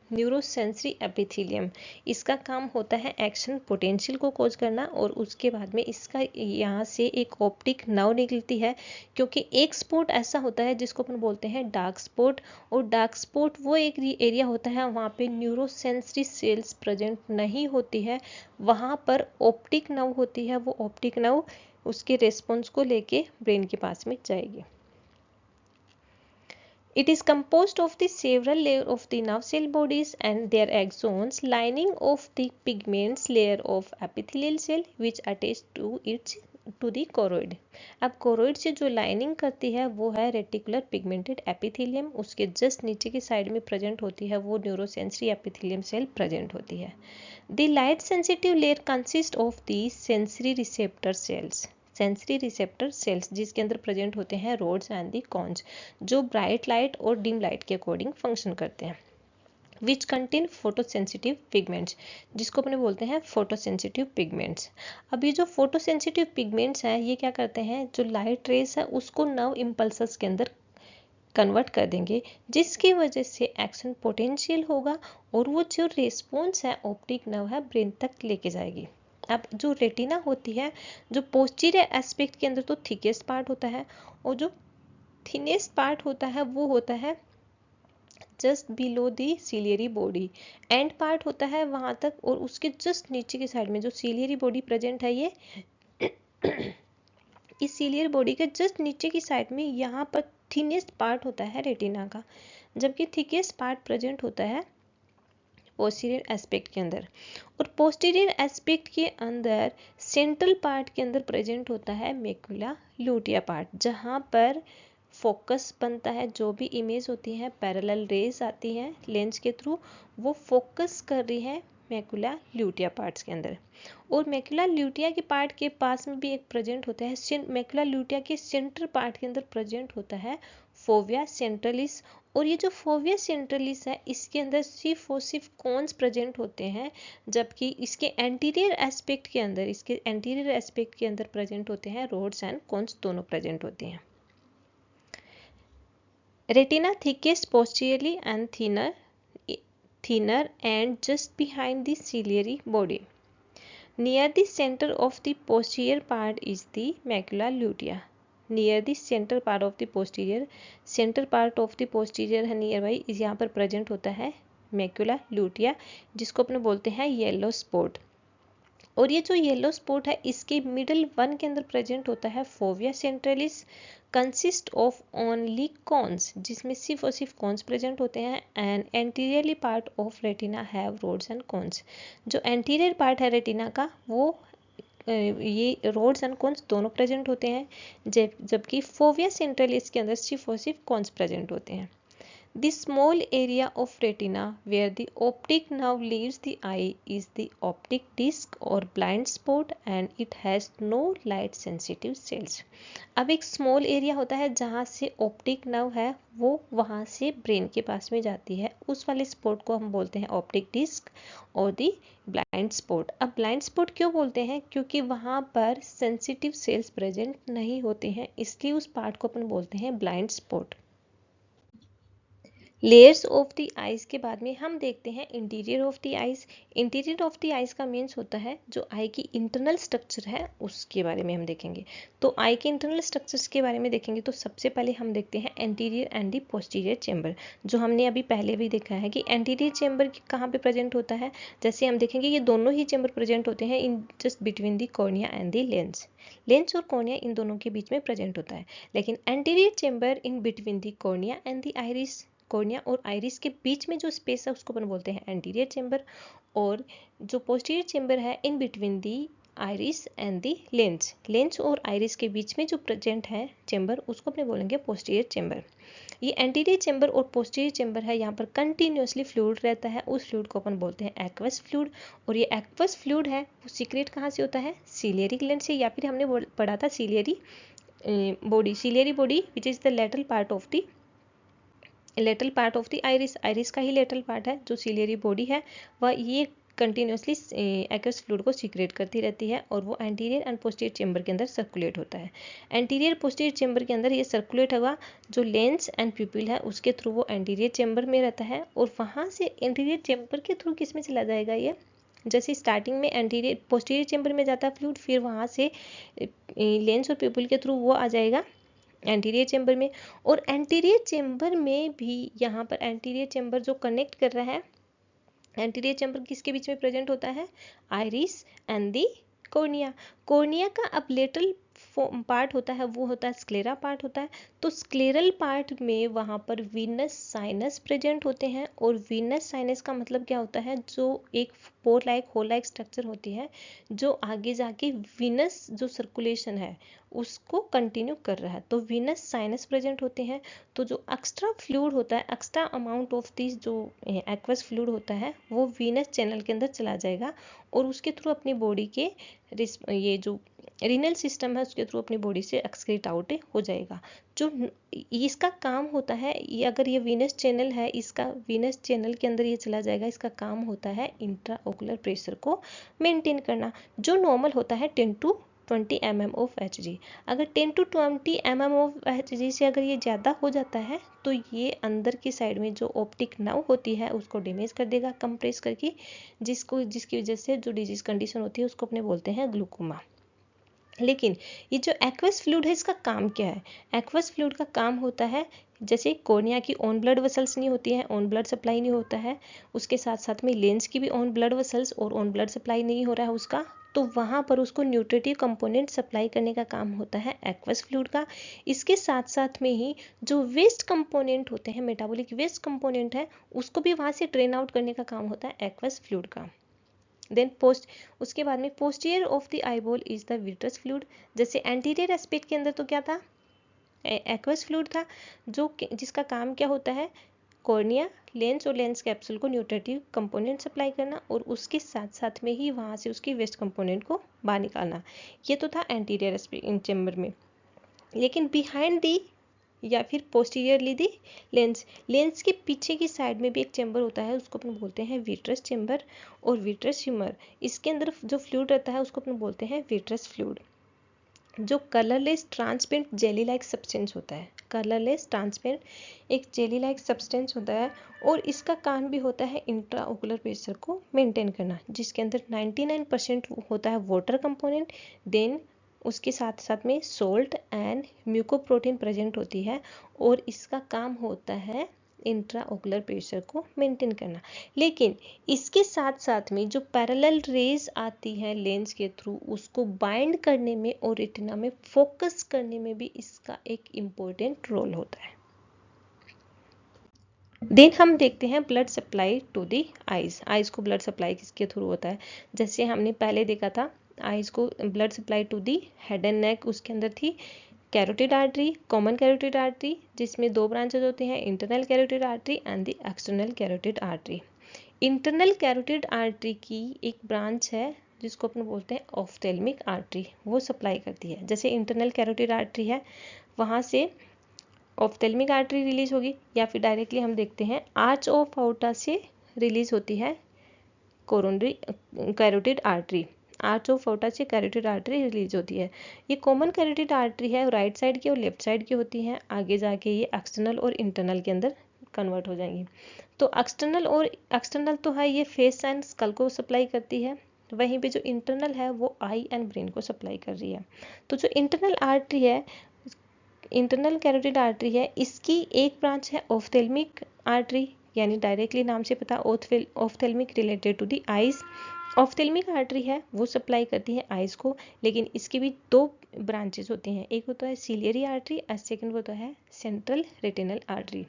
neurosensory epithelium. इसका काम होता है एक्शन पोटेंशियल को कोज करना, और उसके बाद में इसका यहाँ से एक ऑप्टिक नर्व निकलती है, क्योंकि एक स्पॉट ऐसा होता है जिसको अपन बोलते हैं डार्क स्पॉट, और डार्क स्पॉट वो एक एरिया होता है वहाँ पे न्यूरोसेंसरी सेल्स प्रेजेंट नहीं होती है, वहाँ पर ऑप्टिक नर्व होती है। वो ऑप्टिक नर्व उसके रेस्पॉन्स को लेके ब्रेन के पास में जाएगी। It is composed of the several layers of the nerve cell bodies and their axons lining of the pigments layer of epithelial cell which attach to the choroid। अब choroid से जो lining करती है वो है रेटिकुलर पिगमेंटेड एपिथेलियम, उसके just नीचे की साइड में प्रेजेंट होती है वो न्यूरोसेंसरी एपिथेलियम सेल प्रेजेंट होती है। The light sensitive layer consists of the sensory receptor cells, जिसके अंदर प्रेजेंट होते हैं रोड्स एंड दी कॉन्स, जो ब्राइट लाइट और डिम लाइट के अकॉर्डिंग फंक्शन करते हैं। विच कंटेन फोटोसेंसिटिव पिगमेंट्स, जिसको अपने बोलते हैं फोटोसेंसिटिव पिगमेंट्स। अब ये जो फोटोसेंसिटिव पिगमेंट्स हैं ये क्या करते हैं, जो लाइट रेस है उसको नर्व इम्पल्सस के अंदर कन्वर्ट कर देंगे, जिसकी वजह से एक्शन पोटेंशियल होगा, और वो जो रिस्पॉन्स है ऑप्टिक नर्व है ब्रेन तक लेके जाएगी। अब जो रेटिना होती है, जो पोस्टीरियर एस्पेक्ट के अंदर तो थिकेस्ट पार्ट होता है, और जो थिनेस्ट पार्ट होता है वो होता है just below the ciliary body, and part होता है वहां तक, और उसके जस्ट नीचे की साइड में जो सिलियरी बॉडी प्रेजेंट है ये इस सिलियर बॉडी के जस्ट नीचे की साइड में यहाँ पर थिनेस्ट पार्ट होता है रेटिना का, जबकि थिकेस्ट पार्ट प्रेजेंट होता है पोस्टीरियर एस्पेक्ट के अंदर। और पोस्टीरियर एस्पेक्ट के अंदर सेंट्रल पार्ट के अंदर प्रेजेंट होता है मैक्युला ल्यूटिया पार्ट, जहाँ पर फोकस बनता है, जो भी इमेज होती है पैरेलल रेज आती हैं लेंस के थ्रू, वो फोकस कर रही है मैक्युला ल्यूटिया पार्ट्स के अंदर। और मैक्युला ल्यूटिया के पार्ट के पास में भी एक प्रेजेंट होता है, मैक्युला ल्यूटिया के सेंटर पार्ट के अंदर प्रेजेंट होता है फोविया सेंट्रलिस, और ये जो फोविया सेंट्रलिस है इसके अंदर सिर्फ और सिर्फ कॉन्स प्रेजेंट होते हैं, जबकि इसके एंटीरियर एस्पेक्ट के अंदर प्रेजेंट होते हैं रोड्स एंड कॉन्स, दोनों प्रेजेंट होते हैं। Retina thickest posteriorly and thinner and just behind the ciliary body. Near the center of the posterior part is the macula lutea. Near the center part of the posterior है near by, इस यहाँ पर present होता है macula lutea, जिसको अपने बोलते हैं येलो स्पॉट। और ये जो येलो स्पॉट है इसके मिडल वन के अंदर प्रेजेंट होता है fovea centralis, consist of only cones, जिसमें सिर्फ और सिर्फ कॉन्स प्रेजेंट होते हैं। And anteriorly part of retina have rods and cones, जो एंटीरियर पार्ट है रेटिना का वो ये रोड्स एंड कॉन्स दोनों प्रेजेंट होते हैं, जबकि फोविया सेंट्रलिस के अंदर सिर्फ और सिर्फ कॉन्स प्रेजेंट होते हैं। The small area of retina where the optic nerve leaves the eye is the optic disc or blind spot and it has no light sensitive cells. अब एक स्मॉल एरिया होता है जहाँ से ऑप्टिक नर्व है वो वहाँ से ब्रेन के पास में जाती है, उस वाले स्पॉट को हम बोलते हैं ऑप्टिक डिस्क और दी ब्लाइंड स्पॉट। अब ब्लाइंड स्पॉट क्यों बोलते हैं, क्योंकि वहाँ पर सेंसिटिव सेल्स प्रेजेंट नहीं होते हैं, इसलिए उस पार्ट को अपन बोलते हैं blind spot. Layers of the eyes के बाद में हम देखते हैं interior of the eyes. Interior of the eyes का मीन्स होता है जो आई की इंटरनल स्ट्रक्चर है उसके बारे में हम देखेंगे। तो आई के इंटरनल स्ट्रक्चर्स के बारे में देखेंगे तो सबसे पहले हम देखते हैं anterior and the posterior chamber, जो हमने अभी पहले भी देखा है कि एंटीरियर चेंबर कहाँ पे प्रेजेंट होता है। जैसे हम देखेंगे ये दोनों ही चेंबर प्रेजेंट होते हैं in just between the cornea and the lens. Lens और कॉर्निया इन दोनों के बीच में प्रेजेंट होता है, लेकिन anterior chamber in between the cornea and the iris, cornea और आइरिस के बीच में जो स्पेस है उसको अपन बोलते हैं एंटीरियर चेंबर। और जो पोस्टीरियर चेंबर है in between the iris and the lens, lens और आइरिस के बीच में जो प्रेजेंट है चेंबर उसको अपने बोलेंगे पोस्टीरियर चेंबर। ये एंटीरियर चेंबर और पोस्टीरियर चेंबर है, यहाँ पर कंटिन्यूसली फ्लूइड रहता है, उस फ्लूइड को अपन बोलते हैं एक्वस फ्लूइड। और ये एक्वस फ्लूइड है वो सीक्रेट कहाँ से होता है, सीलियरी ग्लैंड से, या फिर हमने पढ़ा था ciliary body, ciliary body which is the lateral part of the iris, iris का ही लेटरल पार्ट है जो सीलियरी बॉडी है, वह ये कंटिन्यूसली एक्वस फ्लूइड को सीक्रेट करती रहती है और वो एंटीरियर एंड पोस्टीरियर चेंबर के अंदर सर्कुलेट होता है। एंटीरियर पोस्टीरियर चेंबर के अंदर ये सर्कुलेट हुआ जो लेंस एंड प्यूपिल है उसके थ्रू वो एंटीरियर चेंबर में रहता है, और वहाँ से एंटीरियर चेंबर के थ्रू किस में चला जाएगा, ये जैसे स्टार्टिंग में एंटीरियर पोस्टीरियर चेंबर में जाता है फ्लूइड, फिर वहाँ से लेंस और प्यूपिल के थ्रू वो आ जाएगा एंटीरियर चेंबर में। और एंटीरियर चेंबर में भी यहाँ पर एंटीरियर चेंबर जो कनेक्ट कर रहा है, एंटीरियर चेंबर किसके बीच में प्रेजेंट होता है, iris and the cornea. Cornea का अब लेटरल पार्ट होता है वो होता है स्क्लेरा पार्ट होता है, तो स्क्लेरल पार्ट में वहाँ पर वीनस साइनस प्रेजेंट होते हैं। और वीनस साइनस का मतलब क्या होता है, जो एक pore like whole like structure होती है जो आगे जाके वीनस जो सर्कुलेशन है उसको कंटिन्यू कर रहा है, तो वीनस साइनस प्रेजेंट होते हैं। तो जो एक्स्ट्रा फ्लूइड होता है, एक्स्ट्रा अमाउंट ऑफ दिस जो एक्वस फ्लूइड होता है वो वीनस चैनल के अंदर चला जाएगा और उसके थ्रू अपनी बॉडी के ये जो रीनल सिस्टम है उसके थ्रू अपनी बॉडी से एक्सक्रीट आउट हो जाएगा। जो इसका काम होता है, ये अगर ये वीनस चैनल है, इसका वीनस चैनल के अंदर ये चला जाएगा, इसका काम होता है इंट्रा ओकुलर प्रेशर को मेंटेन करना, जो नॉर्मल होता है 10 to 20 mm ऑफ Hg। अगर 10 to 20 mm ऑफ Hg से अगर ये ज़्यादा हो जाता है तो ये अंदर की साइड में जो ऑप्टिक नर्व होती है उसको डैमेज कर देगा कंप्रेस करके, जिसकी वजह से जो डिजीज कंडीशन होती है उसको अपने बोलते हैं ग्लूकोमा। लेकिन ये जो एक्वस फ्लूइड है इसका काम क्या है, एक्वस फ्लूइड का काम होता है जैसे कॉर्निया की ऑन ब्लड वेसल्स नहीं होती है, ऑन ब्लड सप्लाई नहीं होता है, उसके साथ साथ में लेंस की भी ऑन ब्लड वेसल्स और ऑन ब्लड सप्लाई नहीं हो रहा है उसका, तो वहाँ पर उसको न्यूट्रिटिव कंपोनेंट सप्लाई करने का काम होता है एक्वस फ्लूइड का। इसके साथ साथ में ही जो वेस्ट कंपोनेंट होते हैं, मेटाबॉलिक वेस्ट कंपोनेंट है, उसको भी वहाँ से ड्रेन आउट करने का काम होता है एक्वस फ्लूइड का। देन उसके बाद में posterior of the eyeball is the vitreous fluid. जैसे एंटीरियर एस्पेक्ट के अंदर तो क्या था, एक्वस फ्लूइड था, जिसका काम क्या होता है, कॉर्निया, लेंस और लेंस कैप्सूल को न्यूट्रिटिव कंपोनेंट सप्लाई करना और उसके साथ साथ में ही वहाँ से उसकी वेस्ट कंपोनेंट को बाहर निकालना। ये तो था एंटीरियर चेंबर में। लेकिन बिहाइंड दी या फिर पोस्टीरियरली दी लेंस, लेंस के पीछे की साइड में भी एक चेंबर होता है उसको अपन बोलते हैं विट्रस चेंबर और विट्रस ह्यूमर। इसके अंदर जो फ्लूइड रहता है उसको अपन बोलते हैं विट्रस फ्लूइड, जो colourless transparent jelly like substance होता है। कलरलेस ट्रांसपेरेंट एक जेली लाइक सब्सटेंस होता है और इसका काम भी होता है इंट्रा ओकुलर प्रेशर को मेंटेन करना, जिसके अंदर 99% होता है वाटर कंपोनेंट, देन उसके साथ साथ में सोल्ट एंड म्यूकोप्रोटीन प्रेजेंट होती है और इसका काम होता है इंट्रा ओकुलर प्रेशर को मेंटेन करना। लेकिन इसके साथ साथ में जो पैरेलल रेज आती है लेंस के थ्रू, उसको बाइंड करने में और रेटिना में फोकस करने में भी इसका एक इम्पोर्टेंट रोल होता है। देन हम देखते हैं blood supply to the eyes. Eyes को ब्लड सप्लाई किसके थ्रू होता है? जैसे हमने पहले देखा था, आइज को blood supply to the head and neck, उसके अंदर थी carotid artery, common carotid artery, जिसमें दो ब्रांचेज होते हैं, internal carotid artery and the external carotid artery. Internal carotid artery की एक ब्रांच है जिसको अपन बोलते हैं ऑफ्थेल्मिक आर्टरी, वो सप्लाई करती है। जैसे इंटरनल कैरोटिड आर्टरी है, वहाँ से ऑफ्थेल्मिक आर्टरी रिलीज होगी, या फिर डायरेक्टली हम देखते हैं आर्च ऑफ आउटा से रिलीज होती है coronary carotid artery. Arch of outta से कैरोटिड आर्टरी रिलीज होती है। ये कॉमन कैरोटिड आर्टरी है, राइट साइड की और लेफ्ट साइड की होती हैं। आगे जाके ये एक्सटर्नल और इंटरनल के अंदर कन्वर्ट हो जाएंगी। तो एक्सटर्नल तो है, ये फेस एंड स्कल को सप्लाई करती है, वहीं पे जो इंटरनल है वो आई एंड ब्रेन को सप्लाई कर रही है। तो जो इंटरनल आर्टरी है, इंटरनल कैरोटिड आर्टरी है, इसकी एक ब्रांच है ऑफ्थेल्मिक आर्टरी, यानी डायरेक्टली नाम से पता ophthalmic related to the eyes. Ophthalmic artery है वो सप्लाई करती है आइज को, लेकिन इसकी भी दो ब्रांचेस होती हैं, एक होता है सीलियरी आर्टरी और सेकंड होता है central retinal artery.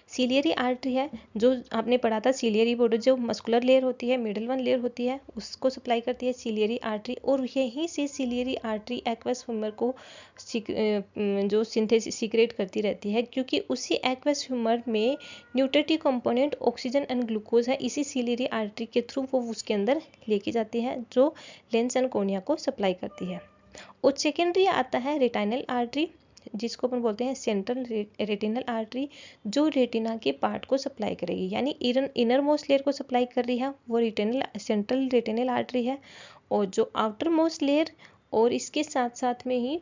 Ciliary artery है जो आपने पढ़ा था, सीलियरी बॉर्डर जो मस्कुलर लेयर होती है, मिडल वन लेयर होती है, उसको सप्लाई करती है सीलियरी आर्टरी, और यहीं से सीलियरी आर्टरी एक्वस ह्यूमर को जो सिंथेसिस सीक्रेट करती रहती है, क्योंकि उसी एक्वस ह्यूमर में nutritive component oxygen and glucose है, इसी सीलियरी आर्टरी के थ्रू वो उसके अंदर लेके जाती है, जो लेंस एंड कोर्निया को सप्लाई करती है। और सेकेंडरी आता है रेटिनल आर्टरी, जिसको अपन बोलते हैं सेंट्रल रेटिनल आर्टरी, जो रेटिना के पार्ट को सप्लाई करेगी, यानी इनर मोस्ट लेयर को सप्लाई कर रही है वो सेंट्रल रेटिनल आर्टरी है, और जो आउटर मोस्ट लेयर और इसके साथ साथ में ही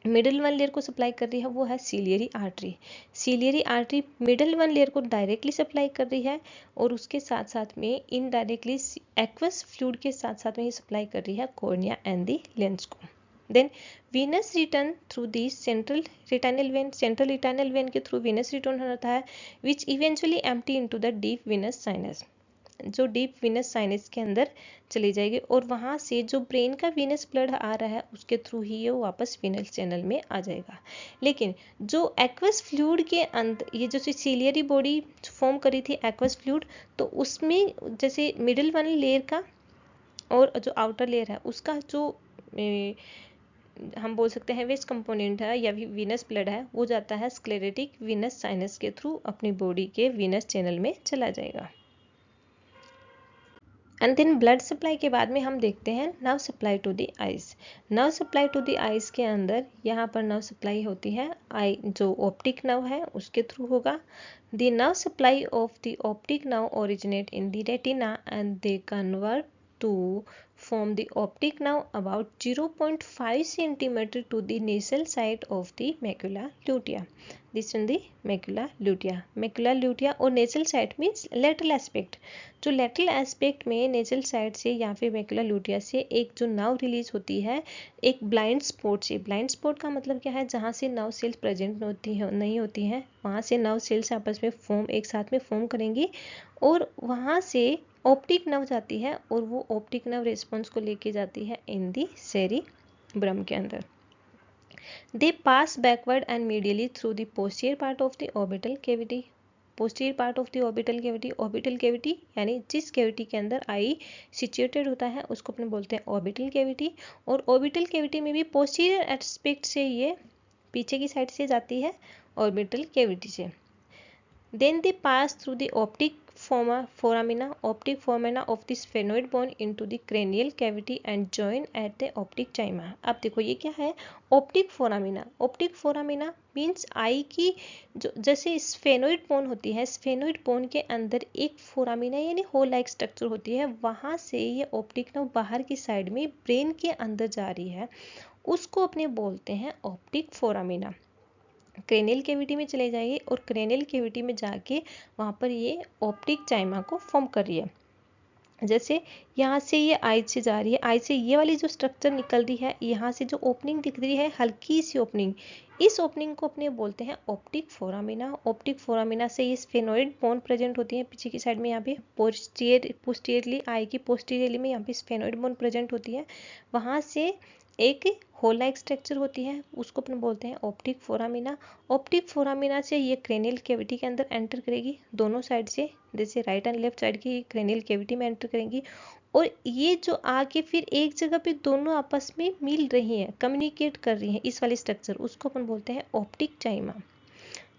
मिडिल वन लेयर को सप्लाई कर रही है वो है ciliary artery. Ciliary artery middle one layer को डायरेक्टली सप्लाई कर रही है, और उसके साथ साथ में इनडायरेक्टली एक्वस फ्लूइड के साथ साथ में ये सप्लाई कर रही है कॉर्निया एंड दी लेंस को। Then venous return through the central retinal vein के थ्रू venous return होता है, which eventually empty into the deep venous sinus, जो डीप विनस साइनस के अंदर चली जाएगी, और वहाँ से जो ब्रेन का विनस ब्लड आ रहा है उसके थ्रू ही ये वापस विनस चैनल में आ जाएगा। लेकिन जो एक्वस फ्लूइड के अंदर ये जो सीलियरी बॉडी फॉर्म करी थी एक्वस फ्लूइड, तो उसमें जैसे मिडिल वन लेयर का और जो आउटर लेयर है उसका जो हम बोल सकते हैं वेस्ट कंपोनेंट है या वीनस ब्लड है, वो जाता है स्क्लेरेटिक वीनस साइनस के थ्रू अपनी बॉडी के वीनस चैनल में चला जाएगा। एंड देन ब्लड सप्लाई के बाद में हम देखते हैं nerve supply to the eyes. Nerve supply to the eyes के अंदर यहाँ पर नर्व सप्लाई होती है आई जो ऑप्टिक नर्व है उसके थ्रू होगा। The nerve supply of the optic nerve originate in the retina and they convert to form the optic nerve about 0.5 centimeter to the nasal side of the macula lutea. This is the macula lutea. Macula lutea और nasal side means lateral aspect. जो lateral aspect में nasal side से या फिर macula lutea से एक जो nerve release होती है एक blind spot से। blind spot का मतलब क्या है? जहाँ से nerve cells प्रेजेंट नहीं होती हैं, वहाँ से nerve cells आपस में एक साथ में फॉर्म करेंगी, और वहाँ से ऑप्टिक नर्व जाती है, और वो ऑप्टिक नर्व रिस्पॉन्स को लेके जाती है इन दी सेरिब्रम के अंदर। They pass backward and medially through the posterior part of the orbital cavity. Posterior part of the orbital cavity, orbital cavity यानी जिस कैविटी के अंदर आई सिचुएटेड होता है उसको अपने बोलते हैं ऑर्बिटल कैविटी, और ऑर्बिटल कैविटी में भी पोस्टीरियर एस्पेक्ट से ये पीछे की साइड से जाती है ऑर्बिटल कैविटी से। Then they pass through the optic foramina of the sphenoid bone into the cranial cavity and join at the optic chyma। अब देखो ये क्या है? Optic foramina. Optic foramina means I की जो जैसे स्फेनोइड बोन होती है, स्फेनोइड बोन के अंदर एक फोरामिना यानी होल लाइक स्ट्रक्चर होती है, वहाँ से ये ऑप्टिक नर्व बाहर की साइड में ब्रेन के अंदर जा रही है, उसको अपने बोलते हैं ऑप्टिक फोरामिना। क्रेनियल कैविटी में चले जाइए और क्रेनियल कैविटी में जाके वहाँ पर ये ऑप्टिक चाइमा को फॉर्म कर रही है। जैसे यहाँ से ये आई से जा रही है, आई से ये वाली जो स्ट्रक्चर निकल रही है, यहाँ से जो ओपनिंग दिख रही है हल्की सी ओपनिंग, इस ओपनिंग को अपने बोलते हैं ऑप्टिक फोरामिना। ऑप्टिक फोरामिना से ये स्फेनोइड बोन प्रेजेंट होती है पीछे की साइड में, यहाँ पे पोस्टीरियरली आई की पोस्टीरियरली में यहाँ पे स्फेनोइड बोन प्रेजेंट होती है। वहाँ से एक होल लाइक स्ट्रक्चर होती है, उसको अपन बोलते हैं ऑप्टिक फोरामिना। ऑप्टिक फोरामिना से ये क्रेनियल कैविटी के अंदर एंटर करेगी दोनों साइड से, जैसे राइट एंड लेफ्ट साइड की क्रेनियल कैविटी में एंटर करेंगी, और ये जो आगे फिर एक जगह पे दोनों आपस में मिल रही हैं, कम्युनिकेट कर रही हैं, इस वाले स्ट्रक्चर, उसको अपन बोलते हैं ऑप्टिक चाइमा।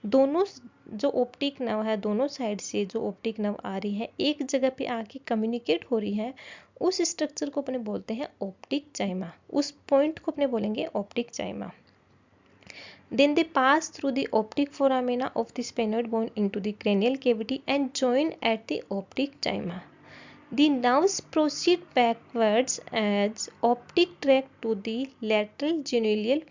दोनों जो ऑप्टिक नर्व है, दोनों साइड से जो ऑप्टिक नर्व आ रही है एक जगह पे आके कम्युनिकेट हो रही है, उस स्ट्रक्चर को अपने बोलते हैं ऑप्टिक चाइमा। उस पॉइंट को अपने बोलेंगे optic चाइमा। Then they pass through the optic foramina of the sphenoid bone into the cranial cavity and join at the optic chyma. The nerves proceed backwards as optic tract to the lateral genuinal.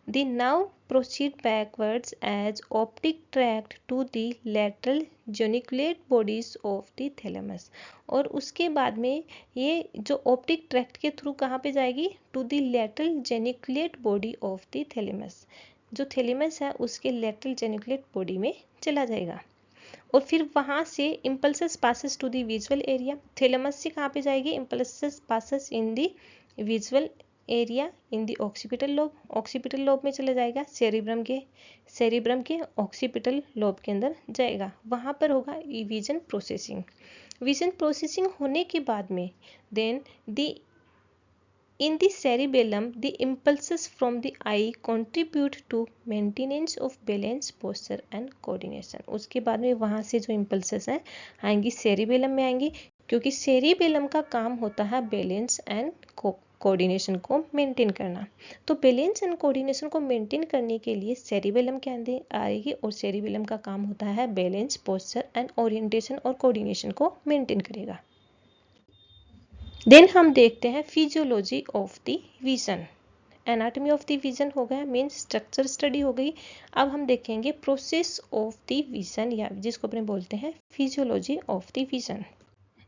The nerve proceed backwards as optic tract to the lateral geniculate bodies of the thalamus. और उसके बाद में ये जो optic tract के through कहाँ पे जाएगी, to the lateral geniculate body of the thalamus. जो थैलेमस है उसके लेटरल जेनिकुलेट बॉडी में चला जाएगा, और फिर वहाँ से impulses passes to the visual area. Thalamus से कहाँ पे जाएगी, impulses passes in the visual area in the occipital lobe. Occipital lobe में चला जाएगा, सेरिब्रम के ऑक्सीपिटल लोब के अंदर जाएगा, वहाँ पर होगा विजन प्रोसेसिंग। विजन प्रोसेसिंग होने के बाद में then the in the cerebellum the impulses from the eye contribute to maintenance of balance, posture and coordination. उसके बाद में वहाँ से जो impulses हैं आएंगी सेरिबेलम में आएंगी, क्योंकि सेरिबेलम का काम होता है बैलेंस एंड कोऑर्डिनेशन को मेंटेन करना। तो बैलेंस एंड कोऑर्डिनेशन को मेंटेन करने के लिए सेरिबेलम के अंदर आएगी, और सेरिबेलम का काम होता है बैलेंस, पोस्चर एंड ओरिएंटेशन और कोऑर्डिनेशन को मेंटेन करेगा। देन हम देखते हैं physiology of the vision. Anatomy of the vision हो गया, मीन स्ट्रक्चर स्टडी हो गई। अब हम देखेंगे प्रोसेस ऑफ द विजन, या जिसको अपने बोलते हैं physiology of the vision.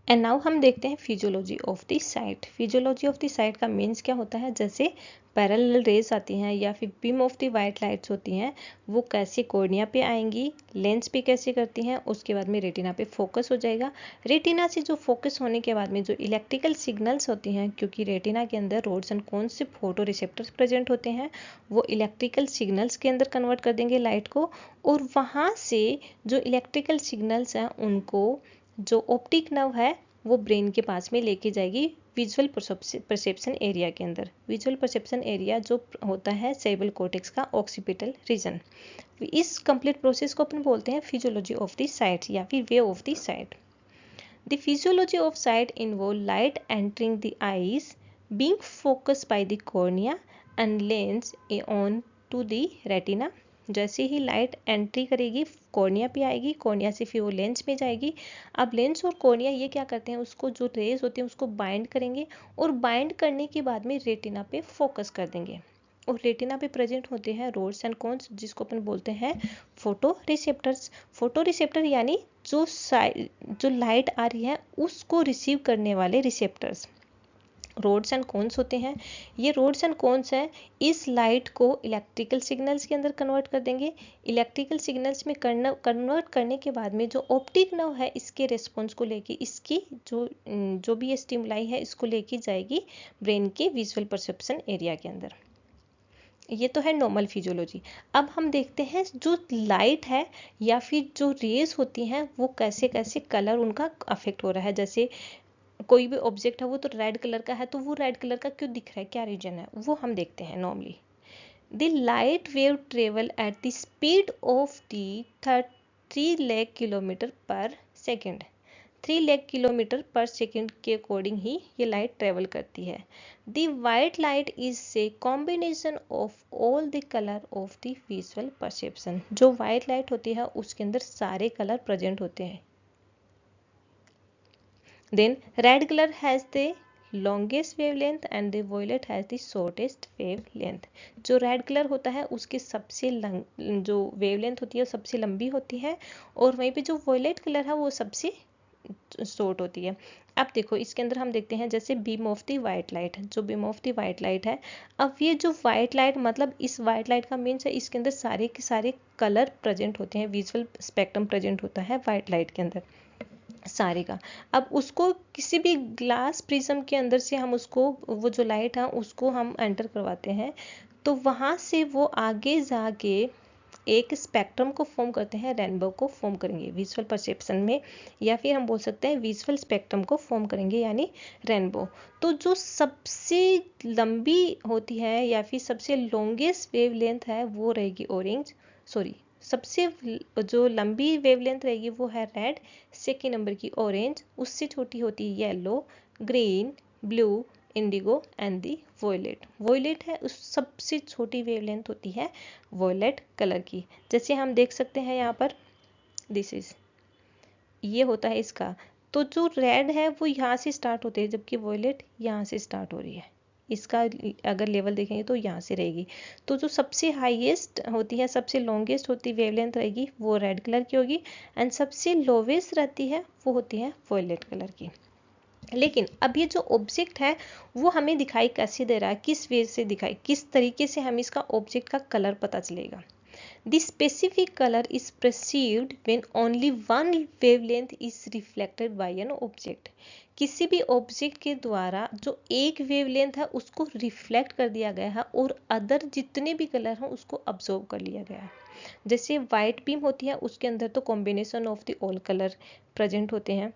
And now हम देखते हैं physiology of the site. Physiology of the site का मीन्स क्या होता है, जैसे पैरेलल रेज आती हैं या फिर beam of the white lights होती हैं, वो कैसे कॉर्निया पे आएंगी, लेंस पे कैसे करती हैं, उसके बाद में रेटिना पे फोकस हो जाएगा। रेटिना से जो फोकस होने के बाद में जो इलेक्ट्रिकल सिग्नल्स होती हैं, क्योंकि रेटिना के अंदर रोड्स एंड कोन्स से फोटो रिसेप्टर्स प्रेजेंट होते हैं, वो इलेक्ट्रिकल सिग्नल्स के अंदर कन्वर्ट कर देंगे लाइट को, और वहाँ से जो इलेक्ट्रिकल सिग्नल्स हैं उनको जो ऑप्टिक नर्व है वो ब्रेन के पास में लेके जाएगी विजुअल परसेप्शन एरिया के अंदर। विजुअल परसेप्शन एरिया जो होता है सेरेब्रल कॉर्टेक्स का ऑक्सीपिटल रीजन। इस कंप्लीट प्रोसेस को अपन बोलते हैं फिजियोलॉजी ऑफ द साइट या फिर way of the sight. The physiology of sight involve light entering the eyes being focused by the cornea and lens on to the retina. जैसे ही light entry करेगी cornea पे आएगी, cornea से फिर वो लेंस में जाएगी। अब लेंस और कॉर्निया ये क्या करते हैं, उसको जो रेज होती हैं उसको बाइंड करेंगे, और बाइंड करने के बाद में रेटिना पे फोकस कर देंगे। और रेटिना पे प्रेजेंट होते हैं रोड्स एंड कोन्स, जिसको अपन बोलते हैं फोटो रिसेप्टर्स। फोटो रिसेप्टर यानी जो लाइट आ रही है उसको रिसीव करने वाले रिसेप्टर्स रोड्स एंड कोन्स होते हैं। ये रोड्स एंड कोन्स हैं, इस लाइट को इलेक्ट्रिकल सिग्नल्स के अंदर कन्वर्ट कर देंगे। इलेक्ट्रिकल सिग्नल्स में कन्वर्ट करने के बाद में जो ऑप्टिक नर्व है इसके रिस्पॉन्स को लेके, इसकी जो भी स्टिमुलाई है इसको लेके जाएगी ब्रेन के विजुअल परसेप्शन एरिया के अंदर। ये तो है नॉर्मल फिजियोलॉजी। अब हम देखते हैं जो लाइट है या फिर जो रेज होती हैं वो कैसे कैसे कलर उनका अफेक्ट हो रहा है। जैसे कोई भी ऑब्जेक्ट है वो तो रेड कलर का है, तो वो रेड कलर का क्यों दिख रहा है, क्या रीजन है, वो हम देखते हैं normally. The light wave travel at the speed of the 3 lakh kilometre पर सेकेंड। 3 लाख किलोमीटर पर सेकेंड के अकॉर्डिंग ही ये लाइट ट्रेवल करती है। The white light is a combination of all the colour of the visual perception. जो white light होती है उसके अंदर सारे कलर प्रेजेंट होते हैं। Then red color has the longest wavelength and the violet has the shortest wavelength. जो red colour होता है उसके सबसे जो वेवलेंथ होती है सबसे लंबी होती है, और वहीं पे जो वॉयलेट कलर है वो सबसे सॉर्ट होती है। अब देखो इसके अंदर हम देखते हैं जैसे beam of the white light, जो beam of the white light है, अब ये जो वाइट लाइट मतलब इस वाइट लाइट का मीन्स है इसके अंदर सारे के सारे कलर प्रेजेंट होते हैं, विजुअल स्पेक्ट्रम प्रेजेंट होता है वाइट लाइट के अंदर सारे का। अब उसको किसी भी ग्लास प्रिज्म के अंदर से हम उसको वो जो लाइट है उसको हम एंटर करवाते हैं, तो वहाँ से वो आगे जाके एक स्पेक्ट्रम को फॉर्म करते हैं, रेनबो को फॉर्म करेंगे विजुअल परसेप्शन में, या फिर हम बोल सकते हैं विजुअल स्पेक्ट्रम को फॉर्म करेंगे यानी रेनबो। तो जो सबसे लंबी होती है या फिर सबसे लॉन्गेस्ट वेवलेंथ है वो रहेगी ऑरेंज, सॉरी सबसे जो लंबी वेवलेंथ रहेगी वो है रेड, सेकेंड नंबर की ऑरेंज, उससे छोटी होती है yellow, green, blue, indigo and the violet. Violet है उस सबसे छोटी वेवलेंथ होती है वॉयलेट कलर की। जैसे हम देख सकते हैं यहाँ पर दिस इज ये होता है इसका, तो जो रेड है वो यहाँ से स्टार्ट होते हैं जबकि वॉयलेट यहाँ से स्टार्ट हो रही है। इसका अगर लेवल देखेंगे तो यहाँ से रहेगी। तो जो सबसे हाईएस्ट होती है, सबसे लॉन्गेस्ट होती वेवलेंथ रहेगी वो रेड कलर की होगी, एंड सबसे लोवेस्ट रहती है वो होती है वॉयलेट कलर की। लेकिन अब ये जो ऑब्जेक्ट है वो हमें दिखाई कैसे दे रहा है, किस वे से दिखाई, किस तरीके से हम इसका ऑब्जेक्ट का कलर पता चलेगा। The specific color is perceived when only one wavelength is reflected by an object. किसी भी ऑब्जेक्ट के द्वारा जो एक वेवलेंथ है उसको रिफ्लेक्ट कर दिया गया है और अदर जितने भी कलर हैं उसको अब्जॉर्ब कर लिया गया है। जैसे वाइट बीम होती है उसके अंदर तो combination of the all colour present होते हैं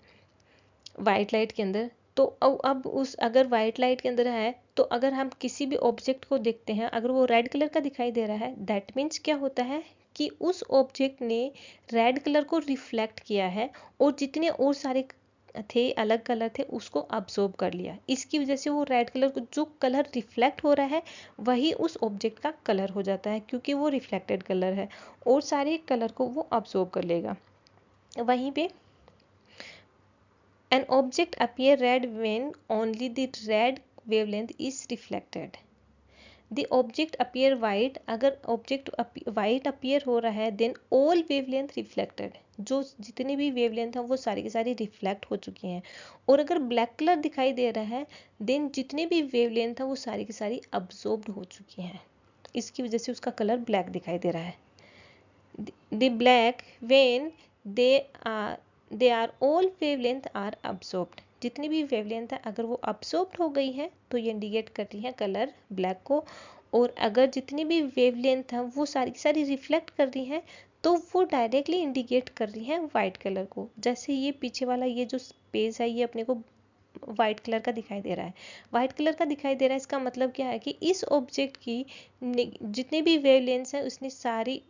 वाइट लाइट के अंदर। तो अब उस अगर वाइट लाइट के अंदर है तो अगर हम किसी भी ऑब्जेक्ट को देखते हैं अगर वो रेड कलर का दिखाई दे रहा है, दैट मीन्स क्या होता है कि उस ऑब्जेक्ट ने रेड कलर को रिफ्लेक्ट किया है और जितने और सारे थे अलग कलर थे उसको अब्सॉर्ब कर लिया। इसकी वजह से वो रेड कलर को जो कलर रिफ्लेक्ट हो रहा है वही उस ऑब्जेक्ट का कलर हो जाता है, क्योंकि वो रिफ्लेक्टेड कलर है और सारे कलर को वो अब्सॉर्ब कर लेगा। वहीं पे an object appear red when only the red wavelength is reflected. The object appear white, अगर object white appear हो रहा है then all wavelength reflected, जो जितनी भी wavelength है वो सारी की सारी reflect हो चुकी हैं। और अगर black color दिखाई दे रहा है then जितने भी wavelength है वो सारी की सारी absorbed हो चुकी हैं, इसकी वजह से उसका कलर black दिखाई दे रहा है। The black when they are all wavelength are absorbed, जितनी भी वेवलेंथ है अगर वो अब्सॉर्ब्ड हो गई है तो ये इंडिकेट करती है कलर ब्लैक को, और अगर जितनी भी वेवलेंथ है वो सारी सारी रिफ्लेक्ट कर रही हैं तो वो डायरेक्टली इंडिकेट कर रही हैं वाइट कलर को। जैसे ये पीछे वाला ये जो पेज है ये अपने को वाइट कलर का दिखाई दे रहा है, वाइट कलर का दिखाई दे रहा है, इसका मतलब क्या है कि इस ऑब्जेक्ट की जितनी भी वेवलेंथ है उसने सारी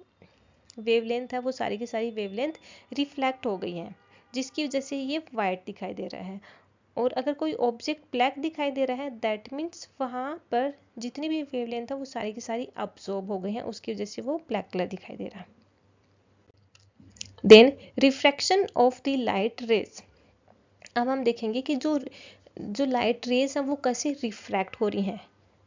वेवलेंथ है वो सारी की सारी वेवलेंथ रिफ्लेक्ट हो गई हैं, जिसकी वजह से ये वाइट दिखाई दे रहा है। और अगर कोई ऑब्जेक्ट ब्लैक दिखाई दे रहा है दैट मीन्स वहाँ पर जितनी भी वेवलेंथ है वो सारी की सारी अब्सॉर्ब हो गई हैं, उसकी वजह से वो ब्लैक कलर दिखाई दे रहा है। Then refraction of the light rays. अब हम देखेंगे कि जो लाइट रेज है वो कैसे रिफ्रैक्ट हो रही हैं।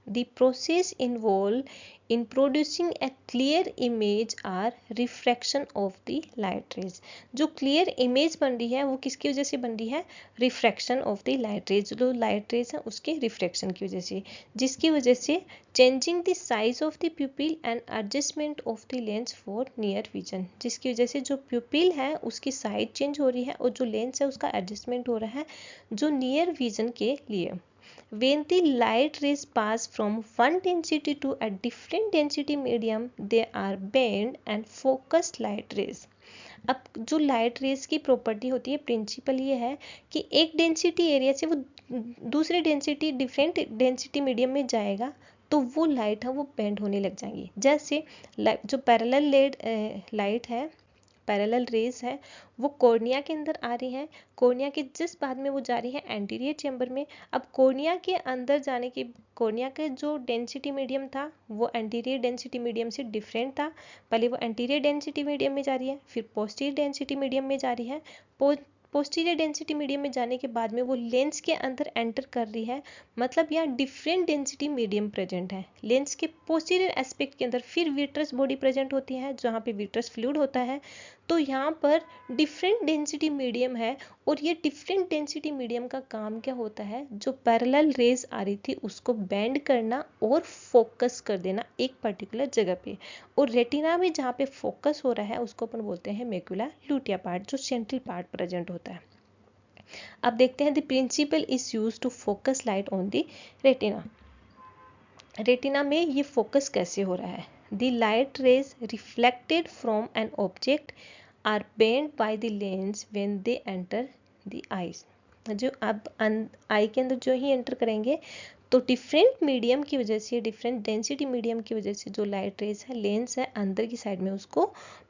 The process involved in producing a clear image are refraction of the light rays. जो clear image बन रही है वो किसकी वजह से बन रही है, refraction of the light rays, जो light rays है उसके refraction की वजह से, जिसकी वजह से changing the size of the pupil and adjustment of the lens for near vision, जिसकी वजह से जो pupil है उसकी साइज चेंज हो रही है और जो लेंस है उसका एडजस्टमेंट हो रहा है जो नियर विजन के लिए। When the light rays pass from one density to a different density medium, they are bent and focused light rays. अब जो लाइट रेज की प्रॉपर्टी होती है प्रिंसिपल ये है कि एक डेंसिटी एरिया से वो दूसरी डेंसिटी डिफरेंट डेंसिटी मीडियम में जाएगा तो वो लाइट है वो बेंड होने लग जाएंगी। जैसे जो पैरेलल लाइट है, पैरेलल रेज है, वो कॉर्निया के अंदर आ रही हैं, कॉर्निया के जिस बाद में वो जा रही है एंटीरियर चेंबर में। अब कॉर्निया के अंदर जाने के कॉर्निया का जो डेंसिटी मीडियम था वो एंटीरियर डेंसिटी मीडियम से डिफरेंट था, पहले वो एंटीरियर डेंसिटी मीडियम में जा रही है फिर पोस्टीरियर डेंसिटी मीडियम में जा रही है, पोस्टीरियर डेंसिटी मीडियम में जाने के बाद में वो लेंस के अंदर एंटर कर रही है, मतलब यहाँ डिफरेंट डेंसिटी मीडियम प्रेजेंट है। लेंस के पोस्टीरियर एस्पेक्ट के अंदर फिर विट्रस बॉडी प्रेजेंट होती है जहाँ पे विट्रस फ्लूइड होता है, तो यहाँ पर डिफरेंट डेंसिटी मीडियम है, और ये डिफरेंट डेंसिटी मीडियम का काम क्या होता है, जो पैरेलल रेज आ रही थी उसको बेंड करना और फोकस कर देना एक पर्टिकुलर जगह पे। और रेटिना में जहाँ पे फोकस हो रहा है उसको अपन बोलते हैं मैक्यूला लुटिया पार्ट, जो सेंट्रल पार्ट प्रेजेंट होता है। अब देखते हैं the principle is use to focus light on the retina. Retina में ये फोकस कैसे हो रहा है, the light rays reflected from an object are bend by the lens when they enter the eyes. जो अब आई के अंदर जो ही एंटर करेंगे तो डिफरेंट मीडियम की वजह से, डिफरेंट डेंसिटी मीडियम की वजह से जो लाइट रेज है, लेंस है अंदर की साइड में, उसको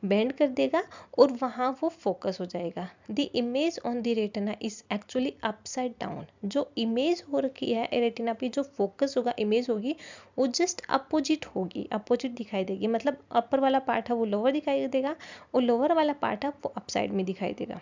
बेंड कर देगा और वहाँ वो फोकस हो जाएगा। The image on the retina is actually upside down. जो इमेज हो रखी है रेटिना पे, जो फोकस होगा, इमेज होगी, वो जस्ट अपोजिट होगी, अपोजिट दिखाई देगी। मतलब अपर वाला पार्ट है वो लोअर दिखाई देगा और लोअर वाला पार्ट है वो अपसाइड में दिखाई देगा।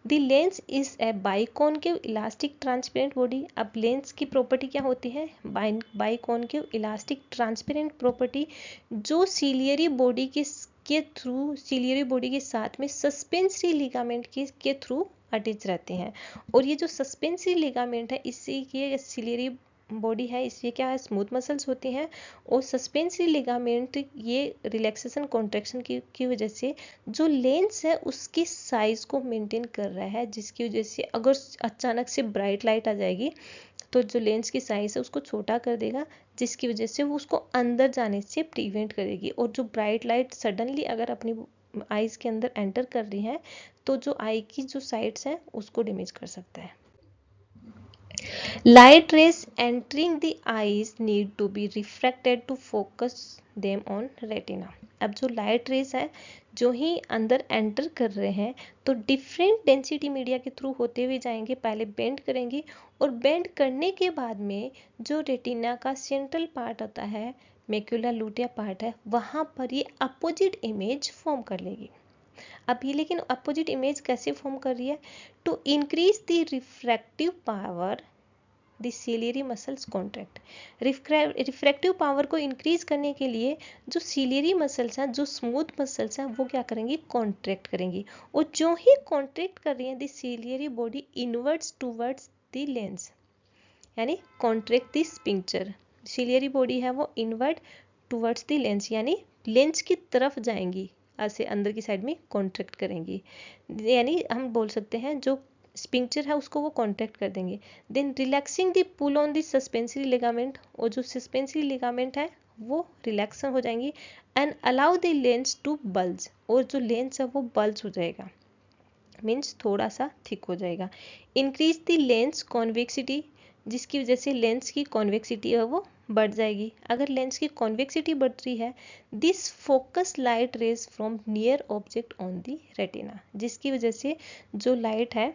The lens is a biconcave elastic transparent body. अब लेंस की प्रॉपर्टी क्या होती है, बाइकॉनकेव इलास्टिक ट्रांसपेरेंट प्रॉपर्टी, जो सिलियरी बॉडी के थ्रू, सिलियरी बॉडी के साथ में सस्पेंसरी लिगामेंट के थ्रू अटैच रहते हैं। और ये जो सस्पेंसरी लिगामेंट है, इससे ये सिलियरी बॉडी है, इसलिए क्या है, स्मूथ मसल्स होती हैं। और सस्पेंसरी लिगामेंट ये रिलैक्सेशन कॉन्ट्रैक्शन की वजह से जो लेंस है उसकी साइज को मेंटेन कर रहा है, जिसकी वजह से अगर अचानक से ब्राइट लाइट आ जाएगी तो जो लेंस की साइज है उसको छोटा कर देगा, जिसकी वजह से वो उसको अंदर जाने से प्रिवेंट करेगी। और जो ब्राइट लाइट सडनली अगर अपनी आईज के अंदर एंटर कर रही है तो जो आई की जो साइड्स हैं उसको डैमेज कर सकता है। Light rays entering the eyes need to be refracted to focus them on retina. अब जो लाइट रेस है जो ही अंदर एंटर कर रहे हैं तो डिफरेंट डेंसिटी मीडिया के थ्रू होते हुए जाएंगे, पहले बेंड करेंगे और बेंड करने के बाद में जो रेटिना का सेंट्रल पार्ट होता है, मैक्यूला लुटिया पार्ट है, वहाँ पर ये अपोजिट इमेज फॉर्म कर लेगी। अब ये लेकिन अपोजिट इमेज कैसे फॉर्म कर रही है, to increase the refractive power the ciliary muscles contract. Refractive power को इंक्रीज करने के लिए जो सिलियरी मसल्स हैं, जो स्मूथ मसल्स हैं, वो क्या करेंगी, कॉन्ट्रैक्ट करेंगी। और जो ही कॉन्ट्रैक्ट कर रही है the ciliary body inwards towards the lens, यानी contract the sphincter. Ciliary body है वो इनवर्ड टूवर्ड्स द लेंस, यानी लेंस की तरफ जाएंगी, ऐसे अंदर की साइड में कॉन्ट्रैक्ट करेंगी। यानी हम बोल सकते हैं जो स्पिंक्चर है उसको वो कॉन्ट्रैक्ट कर देंगे। Then relaxing the pull on the suspensory ligament, और जो सस्पेंसरी लिगामेंट है वो रिलैक्स हो जाएंगी। And allow the lens to bulge, और जो लेंस है वो बल्ज हो जाएगा, मीन्स थोड़ा सा थिक हो जाएगा। इंक्रीज द लेंस कॉन्वेक्सिटी, जिसकी वजह से लेंस की कॉन्वेक्सिटी है वो बढ़ जाएगी। अगर लेंस की कॉन्वेक्सिटी बढ़ रही है, this focus light rays from near object on the retina, जिसकी वजह से जो लाइट है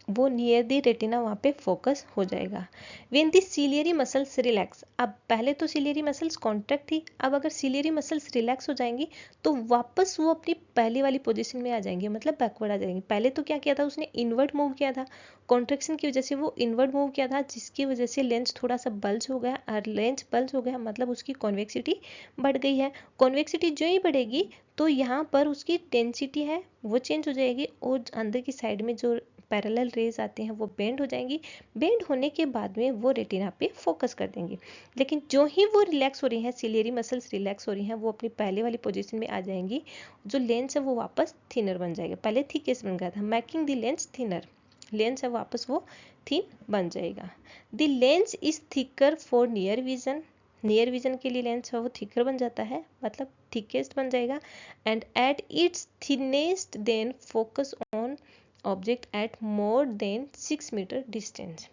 वो नियर दी रेटिना वहाँ पे फोकस हो जाएगा। When the ciliary muscles relax, अब पहले तो सिलियरी मसल्स कॉन्ट्रैक्ट थी, अब अगर सिलियरी मसल्स रिलैक्स हो जाएंगी तो वापस वो अपनी पहली वाली पोजीशन में आ जाएंगे, मतलब बैकवर्ड आ जाएंगे। पहले तो क्या किया था उसने, इनवर्ड मूव किया था, कॉन्ट्रैक्शन की वजह से वो इनवर्ड मूव किया था, जिसकी वजह से लेंस थोड़ा सा बल्ज हो गया, और लेंस बल्ज हो गया मतलब उसकी कॉन्वेक्सिटी बढ़ गई है। कॉन्वेक्सिटी जो ही बढ़ेगी तो यहाँ पर उसकी डेंसिटी है वो चेंज हो जाएगी, और अंदर की साइड में जो पैरेलल रेज आते हैं वो बेंड हो जाएंगी। बेंड होने के बाद में वो रेटिना पे फोकस कर देंगे। लेकिन जो ही वो रिलैक्स हो रही हैं, सिलियरी मसल्स रिलैक्स हो रही हैं, वो अपनी पहले वाली पोजीशन में आ जाएंगी। जो लेंस है वो वापस थिनर बन जाएगा, पहले थिकेस्ट बन गया था, making the lens thinner, lens है वापस वो थिन बन जाएगा। The lens is thicker for near vision, near vision के लिए लेंस है वो थिकर बन जाता है, मतलब थिकेस्ट बन जाएगा। And at its thinnest then focus on object at more than 6 metre distance.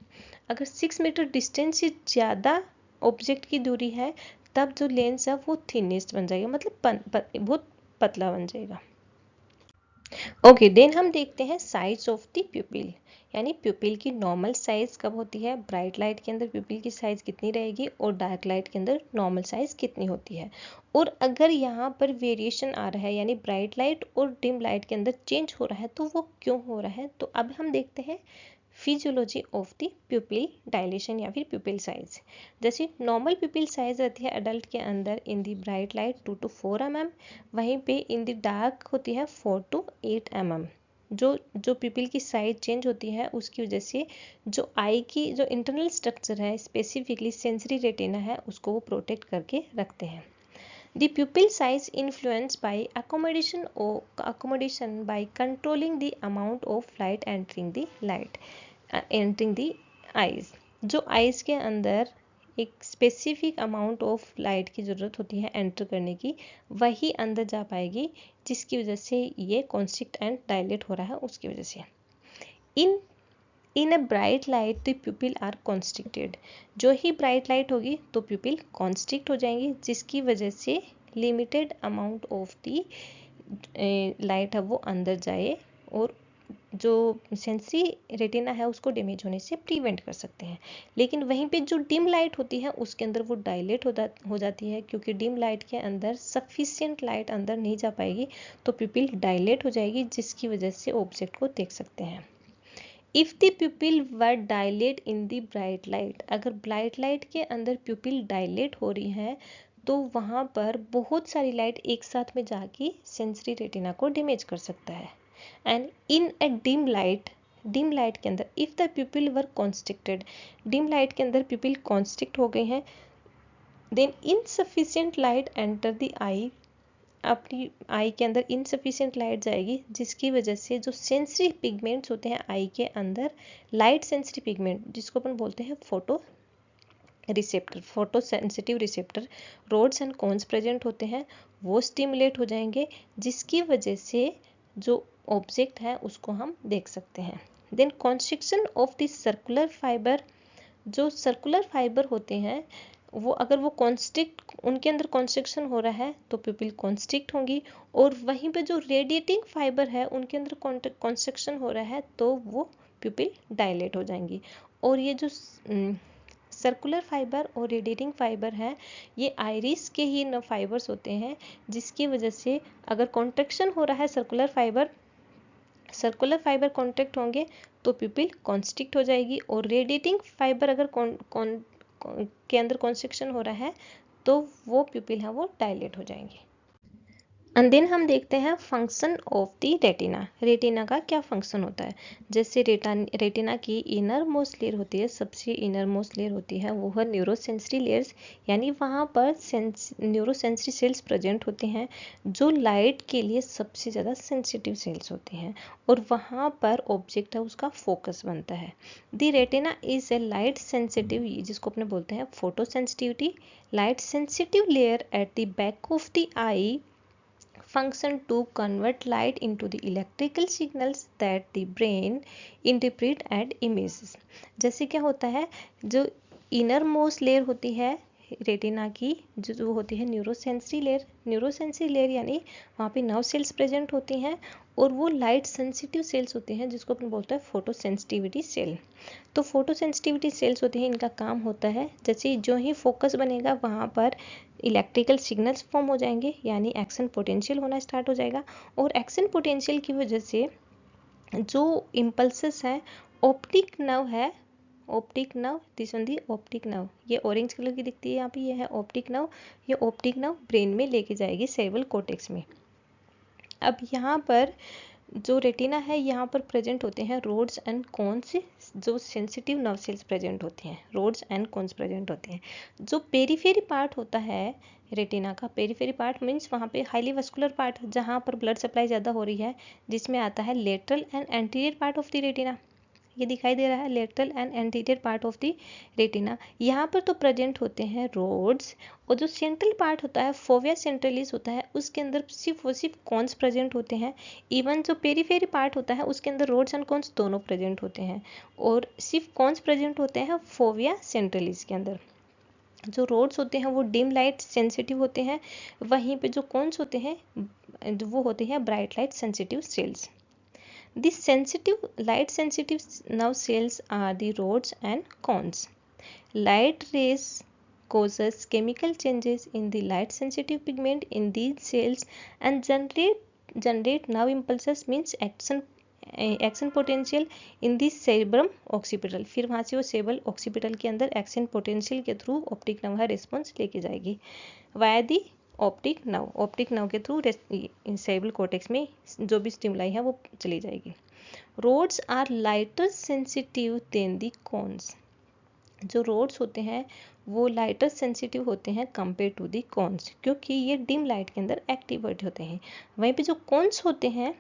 अगर 6 मीटर डिस्टेंस से ज़्यादा ऑब्जेक्ट की दूरी है तब जो लेंस है वो थिनेस्ट बन जाएगा, मतलब बहुत पतला बन जाएगा। ओके, देन हम देखते हैं साइज ऑफ द प्यूपिल, यानी प्यूपिल की नॉर्मल साइज कब होती है, ब्राइट लाइट के अंदर प्यूपिल की साइज कितनी रहेगी और डार्क लाइट के अंदर नॉर्मल साइज कितनी होती है। और अगर यहाँ पर वेरिएशन आ रहा है, यानी ब्राइट लाइट और डिम लाइट के अंदर चेंज हो रहा है, तो वो क्यों हो रहा है, तो अब हम देखते हैं फिजियोलॉजी ऑफ द प्यूपिल डायलेशन या फिर प्यूपिल साइज। जैसे नॉर्मल प्यूपिल साइज रहती है अडल्ट के अंदर in the bright light 2 to 4 mm, वहीं पे इन द डार्क होती है 4 to 8 mm। जो प्यूपिल की साइज चेंज होती है उसकी वजह से जो आई की जो इंटरनल स्ट्रक्चर है, स्पेसिफिकली सेंसरी रेटिना है, उसको वो प्रोटेक्ट करके रखते हैं। The pupil size influenced by accommodation by controlling the amount of light entering the eyes। जो आइज के अंदर एक स्पेसिफिक अमाउंट ऑफ लाइट की ज़रूरत होती है एंटर करने की, वही अंदर जा पाएगी, जिसकी वजह से ये कॉन्स्ट्रिक्ट एंड डायलेट हो रहा है उसकी वजह से। In a bright light the pupil are constricted. जो ही ब्राइट लाइट होगी तो प्यूपिल कॉन्स्ट्रिक्ट हो जाएंगी, जिसकी वजह से limited amount of the light है वो अंदर जाए और जो सेंसरी रेटिना है उसको डैमेज होने से प्रिवेंट कर सकते हैं। लेकिन वहीं पे जो डिम लाइट होती है उसके अंदर वो डायलेट हो जाती है, क्योंकि डिम लाइट के अंदर सफिशिएंट लाइट अंदर नहीं जा पाएगी तो प्यूपिल डायलेट हो जाएगी, जिसकी वजह से ऑब्जेक्ट को देख सकते हैं। If the pupil were dilate in the bright light, अगर ब्राइट लाइट के अंदर प्यूपिल डायलेट हो रही है तो वहाँ पर बहुत सारी लाइट एक साथ में जाके सेंसरी रेटिना को डैमेज कर सकता है। And in a dim light के अंदर if the pupil were constricted, dim light के अंदर प्यूपिल कॉन्स्ट्रिक्ट हो गए हैं, then insufficient light enter the eye, अपनी आई के अंदर इनसफिशिएंट लाइट जाएगी, जिसकी वजह से जो सेंसरी पिगमेंट्स होते हैं आई के अंदर, लाइट सेंसरी पिगमेंट जिसको अपन बोलते हैं photo sensitive receptor, rods and cones present होते हैं, वो स्टिमुलेट हो जाएंगे, जिसकी वजह से जो ऑब्जेक्ट है उसको हम देख सकते हैं। Then constriction of the circular fibre, जो सर्कुलर फाइबर होते हैं वो अगर वो उनके अंदर कॉन्स्ट्रिक्शन हो रहा है तो प्यूपिल कॉन्स्ट्रिक्ट होंगी, और वहीं पे जो रेडिएटिंग फाइबर है उनके अंदर कॉन्स्ट्रिक्शन हो रहा है तो वो प्यूपिल डायलेट हो जाएंगी। और ये जो सर्कुलर फाइबर और रेडिएटिंग फाइबर है ये आइरिस के ही फाइबर्स होते हैं, जिसकी वजह से अगर कॉन्ट्रैक्शन हो रहा है सर्कुलर फाइबर कॉन्ट्रैक्ट होंगे तो प्यूपिल कॉन्स्ट्रिक्ट हो जाएगी, और रेडिएटिंग फाइबर अगर के अंदर कॉन्स्ट्रिक्शन हो रहा है तो वो प्यूपिल है वो डायलेट हो जाएंगे। एंड देन हम देखते हैं function of the retina. Retina का क्या फंक्शन होता है। जैसे रेटिना की इनर मोस्ट लेयर होती है, सबसे इनर मोस्ट लेयर होती है वो है न्यूरोसेंसरी लेयर्स, यानी वहाँ पर न्यूरोसेंसरी सेल्स प्रेजेंट होते हैं जो लाइट के लिए सबसे ज़्यादा सेंसिटिव सेल्स होते हैं, और वहाँ पर ऑब्जेक्ट है उसका फोकस बनता है। The retina is a light sensitive, जिसको अपने बोलते हैं photo sensitivity, light sensitive layer at the back of the I function to convert light into the electrical signals that the brain interpret as images। जैसे क्या होता है, जो inner most layer होती है रेटिना की, जो होती है न्यूरोसेंसरी लेयर यानी वहाँ पे नर्व सेल्स प्रेजेंट होती हैं, और वो लाइट सेंसिटिव सेल्स होते हैं जिसको अपन बोलते हैं फोटो सेंसिटिविटी सेल। तो फोटो सेंसिटिविटी सेल्स होते हैं, इनका काम होता है जैसे जो ही फोकस बनेगा वहाँ पर इलेक्ट्रिकल सिग्नल्स फॉर्म हो जाएंगे, यानी एक्शन पोटेंशियल होना स्टार्ट हो जाएगा, और एक्शन पोटेंशियल की वजह से जो इम्पल्सेस है optic nerve this one the optic nerve, ये ऑरेंज कलर की दिखती है यहाँ पे, ये है ऑप्टिक नर्व, ये ऑप्टिक नर्व ब्रेन में लेके जाएगी सेरेब्रल कॉर्टेक्स में। अब यहाँ पर जो रेटिना है यहाँ पर प्रेजेंट होते हैं रोड्स एंड कोन्स, जो सेंसिटिव नर्व सेल्स प्रेजेंट होते हैं, रोड्स एंड कोन्स प्रेजेंट होते हैं। जो पेरीफेरी पार्ट होता है रेटिना का, पेरीफेरी पार्ट मीन्स वहाँ पे हाईली वस्कुलर पार्ट जहाँ पर ब्लड सप्लाई ज़्यादा हो रही है, जिसमें आता है lateral and anterior part of the retina. ये दिखाई दे रहा है lateral and anterior part of the retina. यहाँ पर तो प्रेजेंट होते हैं रोड्स, और जो सेंट्रल पार्ट होता है फोविया सेंट्रलिस होता है, उसके अंदर सिर्फ कॉन्स प्रेजेंट होते हैं। इवन जो पेरीफेरी पार्ट होता है उसके अंदर रोड्स एंड कॉन्स दोनों प्रेजेंट होते हैं, और सिर्फ कॉन्स प्रेजेंट होते हैं फोविया सेंट्रलिस के अंदर। जो रोड्स होते हैं वो डिम लाइट सेंसिटिव होते हैं, वहीं पे जो कॉन्स होते हैं वो होते हैं bright light sensitive sales. The light sensitive nerve cells are the rods and cones. Light rays causes chemical changes in the light sensitive pigment in these cells and generate nerve impulses, means action potential in the cerebrum occipital, फिर वहाँ से वो cerebral occipital के अंदर action potential के through optic nerve response लेके जाएगी via the optic nerve के थ्रू सेरेब्रल कॉर्टेक्स में जो भी स्टिमुलाई है वो चली जाएगी। Rods are lighter sensitive than the cones, जो रोड्स होते हैं वो लाइटर सेंसिटिव होते हैं कंपेयर टू दी कॉन्स, क्योंकि ये डिम लाइट के अंदर एक्टिवेट होते हैं। वहीं पे जो कॉन्स होते हैं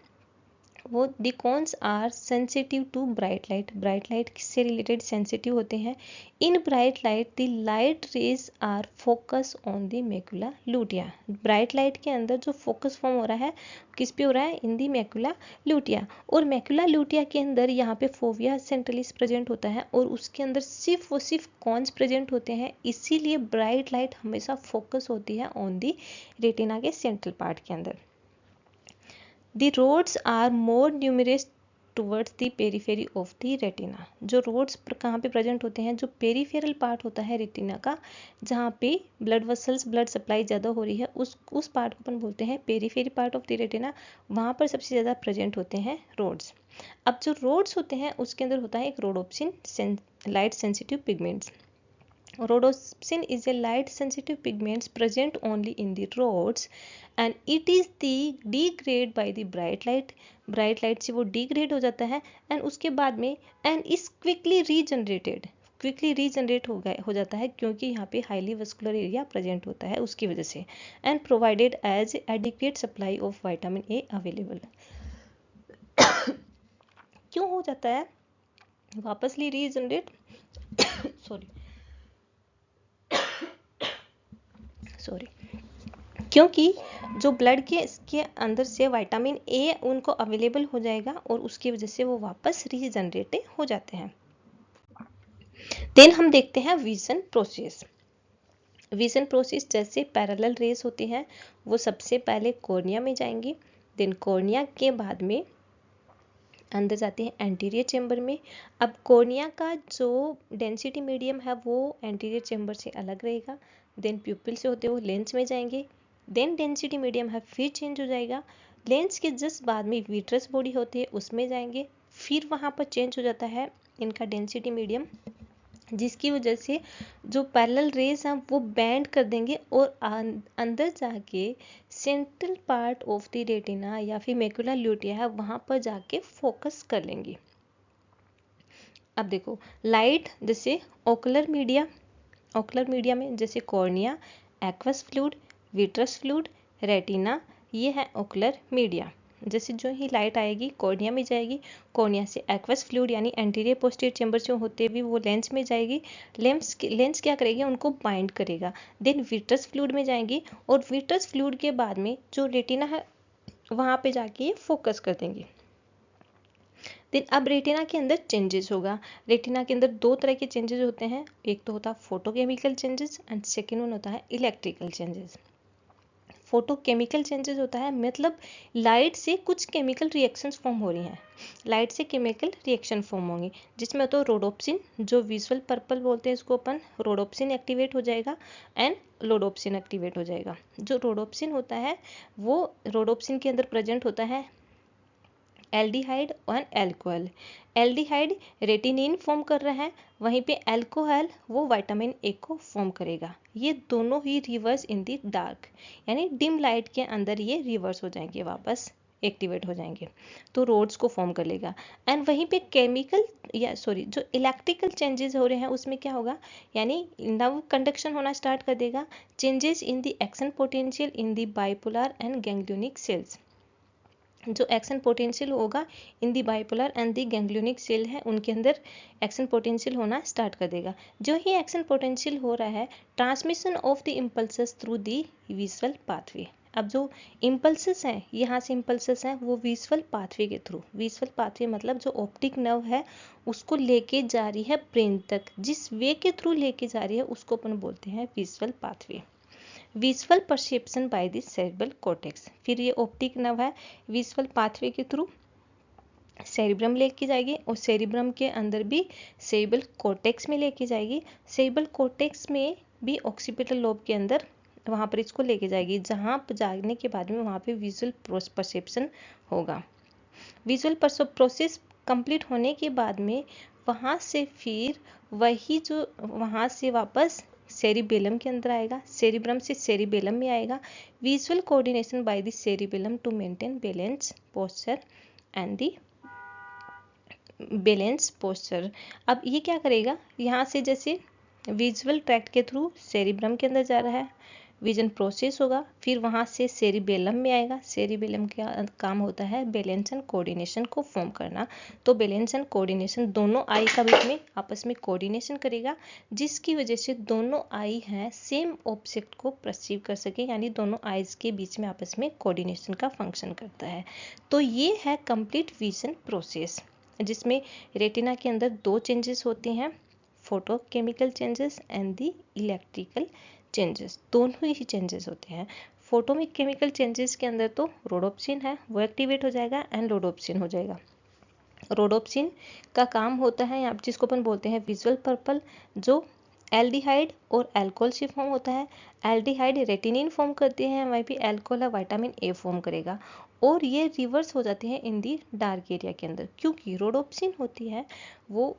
वो the cones are sensitive to bright light से रिलेटेड सेंसिटिव होते हैं। In bright light the light rays are focus on the macula lutea, bright light के अंदर जो फोकस फॉर्म हो रहा है किस पे हो रहा है, इन दी मैकुला लूटिया, और मैकुला लूटिया के अंदर यहाँ पे फोविया सेंट्रलिस प्रेजेंट होता है और उसके अंदर सिर्फ कॉन्स प्रेजेंट होते हैं, इसीलिए ब्राइट लाइट हमेशा फोकस होती है ऑन दी रेटिना के सेंट्रल पार्ट के अंदर। The rods are more numerous towards the periphery of the retina, जो rods कहाँ पे प्रेजेंट होते हैं, जो पेरीफेरल पार्ट होता है रेटिना का, जहाँ पे ब्लड वेसल्स ब्लड सप्लाई ज़्यादा हो रही है, उस पार्ट को अपन बोलते हैं periphery part of the retina, वहाँ पर सबसे ज़्यादा प्रेजेंट होते हैं रोड्स। अब जो रोड्स होते हैं उसके अंदर होता है एक rhodopsin light sensitive pigments. Rhodopsin is a light sensitive pigment present only in the rods and it is the degrade by the bright light से वो degrade हो जाता है and उसके बाद में and is quickly regenerate हो जाता है, क्योंकि यहाँ पे हाईली वस्कुलर एरिया प्रेजेंट होता है उसकी वजह से, and provided as adequate supply of vitamin A available। क्यों हो जाता है वापसली रीजनरेट क्योंकि जो ब्लड के अंदर से विटामिन ए उनको अवेलेबल हो जाएगा और उसकी वजह से वो वापस रीजनरेट हो जाते हैं। देन हम देखते हैं विजन प्रोसेस। जैसे पैरेलल रेस होती हैं वो सबसे पहले कॉर्निया में जाएंगी, देन कॉर्निया के बाद में अंदर जाते हैं एंटीरियर चेंबर में। अब कॉर्निया का जो डेंसिटी मीडियम है वो एंटीरियर चेंबर से अलग रहेगा, देन प्यूपिल से होते हुए लेंस में जाएंगे, देन डेंसिटी मीडियम है फिर चेंज हो जाएगा, लेंस के जस्ट बाद में विट्रस बॉडी होती है उसमें जाएंगे, फिर वहाँ पर चेंज हो जाता है इनका डेंसिटी मीडियम, जिसकी वजह से जो पैरेलल रेज हैं वो बैंड कर देंगे और अंदर जाके central part of the retina या फिर मैकुला ल्यूटिया है वहाँ पर जाके फोकस कर लेंगी। अब देखो लाइट जैसे ओकुलर मीडिया में जैसे cornea, aqueous fluid, vitreous fluid, retina, ये है ओकुलर मीडिया। जैसे जो ही लाइट आएगी कॉर्निया में जाएगी, कॉर्निया से एक्वस फ्लूइड यानी एंटीरियर पोस्टीरियर चेंबर से होते हुए वो लेंस में जाएगी, लेंस क्या करेगी उनको बाइंड करेगा, देन विट्रस फ्लूइड में जाएंगी और विट्रस फ्लूइड के बाद में जो रेटिना है वहाँ पे जाके ये फोकस कर देंगे। देन अब रेटिना के अंदर चेंजेस होगा। रेटिना के अंदर दो तरह के चेंजेस होते हैं, एक तो होता है photochemical changes and second one होता है इलेक्ट्रिकल चेंजेस। फोटोकेमिकल चेंजेस होता है मतलब लाइट से कुछ केमिकल रिएक्शंस फॉर्म हो रही हैं, लाइट से केमिकल रिएक्शन फॉर्म होंगे, जिसमें तो रोडोप्सिन जो विजुअल पर्पल बोलते हैं इसको अपन, रोडोप्सिन एक्टिवेट हो जाएगा एंड लोडोप्सिन एक्टिवेट हो जाएगा। जो रोडोप्सिन होता है वो रोडोप्सिन के अंदर प्रेजेंट होता है एल्डिहाइड और एल्कोहल। एल्डिहाइड रेटिनिन फॉर्म कर रहा है, वहीं पे एल्कोहल वो विटामिन ए को फॉर्म करेगा। ये दोनों ही रिवर्स इन दी डार्क यानी डिम लाइट के अंदर ये रिवर्स हो जाएंगे, वापस एक्टिवेट हो जाएंगे तो रोड्स को फॉर्म कर लेगा। एंड वहीं पे जो इलेक्ट्रिकल चेंजेस हो रहे हैं उसमें क्या होगा, यानी नव कंडक्शन होना स्टार्ट कर देगा, changes in the action potential in the bipolar and ganglionic cells. जो एक्शन पोटेंशियल होगा in the bipolar and the ganglionic cell है उनके अंदर एक्शन पोटेंशियल होना स्टार्ट कर देगा। जो ही एक्शन पोटेंशियल हो रहा है transmission of the impulses through the visual pathway. अब जो इम्पल्सेस हैं यहाँ से इम्पल्सेस हैं वो विजुअल पाथवे के थ्रू, विजुअल पाथवे मतलब जो ऑप्टिक नर्व है उसको लेके जा रही है ब्रेन तक, जिस वे के थ्रू लेके जा रही है उसको अपन बोलते हैं visual pathway. Visual perception by the cerebral cortex, फिर ये ऑप्टिक नर्व है विजुअल पाथवे के थ्रू सेरिब्रम लेके जाएगी और सेरिब्रम के अंदर भी सेरेब्रल कॉर्टेक्स में लेके जाएगी, सेरेब्रल कॉर्टेक्स में भी ऑक्सीपिटल लोब के अंदर वहाँ पर इसको लेके जाएगी, जहाँ पर जाने के बाद में वहाँ पे विजुअल परसेप्शन होगा। विजुअल प्रोसेस कंप्लीट होने के बाद में वहाँ से फिर वही जो वहाँ से वापस सेरिबेलम के अंदर आएगा, सेरिब्रम से सेरिबेलम में आएगा। Visual coordination by the cerebellum to maintain balance posture and the balance posture. अब ये क्या करेगा, यहाँ से जैसे विजुअल ट्रैक्ट के थ्रू सेरिब्रम के अंदर जा रहा है, विजन प्रोसेस होगा, फिर वहाँ से सेरिबेलम में आएगा। सेरिबेलम का काम होता है बैलेंस एंड कोऑर्डिनेशन को फॉर्म करना। तो बैलेंस एंड कोऑर्डिनेशन दोनों आई का बीच में आपस में कोऑर्डिनेशन करेगा, जिसकी वजह से दोनों आई हैं सेम ऑब्जेक्ट को परसीव कर सके, यानी दोनों आईज के बीच में आपस में कोऑर्डिनेशन का फंक्शन करता है। तो ये है कंप्लीट विजन प्रोसेस, जिसमें रेटिना के अंदर दो चेंजेस होते हैं, photochemical changes and the electrical changes. दोनों ही चेंजेस होते हैं। फोटो में केमिकल चेंजेस के अंदर तो रोडोप्सिन है, वो एक्टिवेट हो जाएगा एंड रोडोप्सिन हो जाएगा। रोडोप्सिन का काम होता है यहाँ जिसको अपन बोलते हैं विजुअल पर्पल, जो एल्डिहाइड और अल्कोहल से फॉर्म होता है। एल्डिहाइड रेटिनिन फॉर्म करते हैं, वहीं पे अल्कोहल विटामिन ए फॉर्म करेगा, और ये रिवर्स हो जाते हैं इन दी डार्क एरिया के अंदर, क्योंकि रोडोप्सिन होती है वो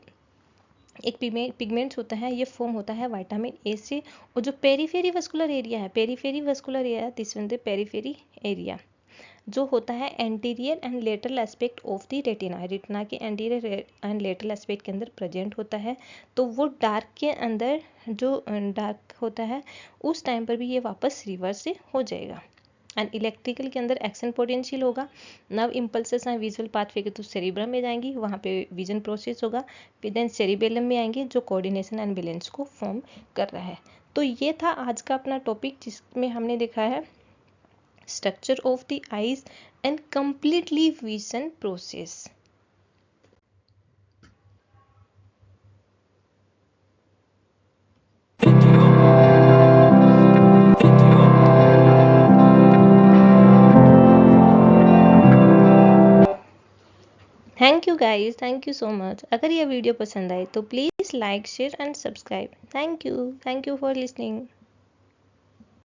एक पिगमेंट्स होता है, ये फॉर्म होता है विटामिन ए से। और जो पेरीफेरी वस्कुलर एरिया है, periphery vascular area, this one the periphery area, जो होता है anterior and lateral aspect of the retina, retina के एंटीरियर एंड लेटरल एस्पेक्ट के अंदर प्रेजेंट होता है। तो वो डार्क के अंदर जो डार्क होता है उस टाइम पर भी ये वापस रिवर्स से हो जाएगा। एंड इलेक्ट्रिकल के अंदर एक्शन पोटेंशियल होगा, नर्व इम्पल्सेस हैं विजुअल पाथवे के तो सेरिब्रम में जाएंगी, वहाँ पे विजन प्रोसेस होगा, फिर देन सेरिबेलम में आएंगे जो कोऑर्डिनेशन एंड बैलेंस को फॉर्म कर रहा है। तो ये था आज का अपना टॉपिक, जिसमें हमने देखा है structure of the eyes and completely vision process. Thank you guys, thank you so much. अगर यह वीडियो पसंद आए तो please like share and subscribe. Thank you for listening.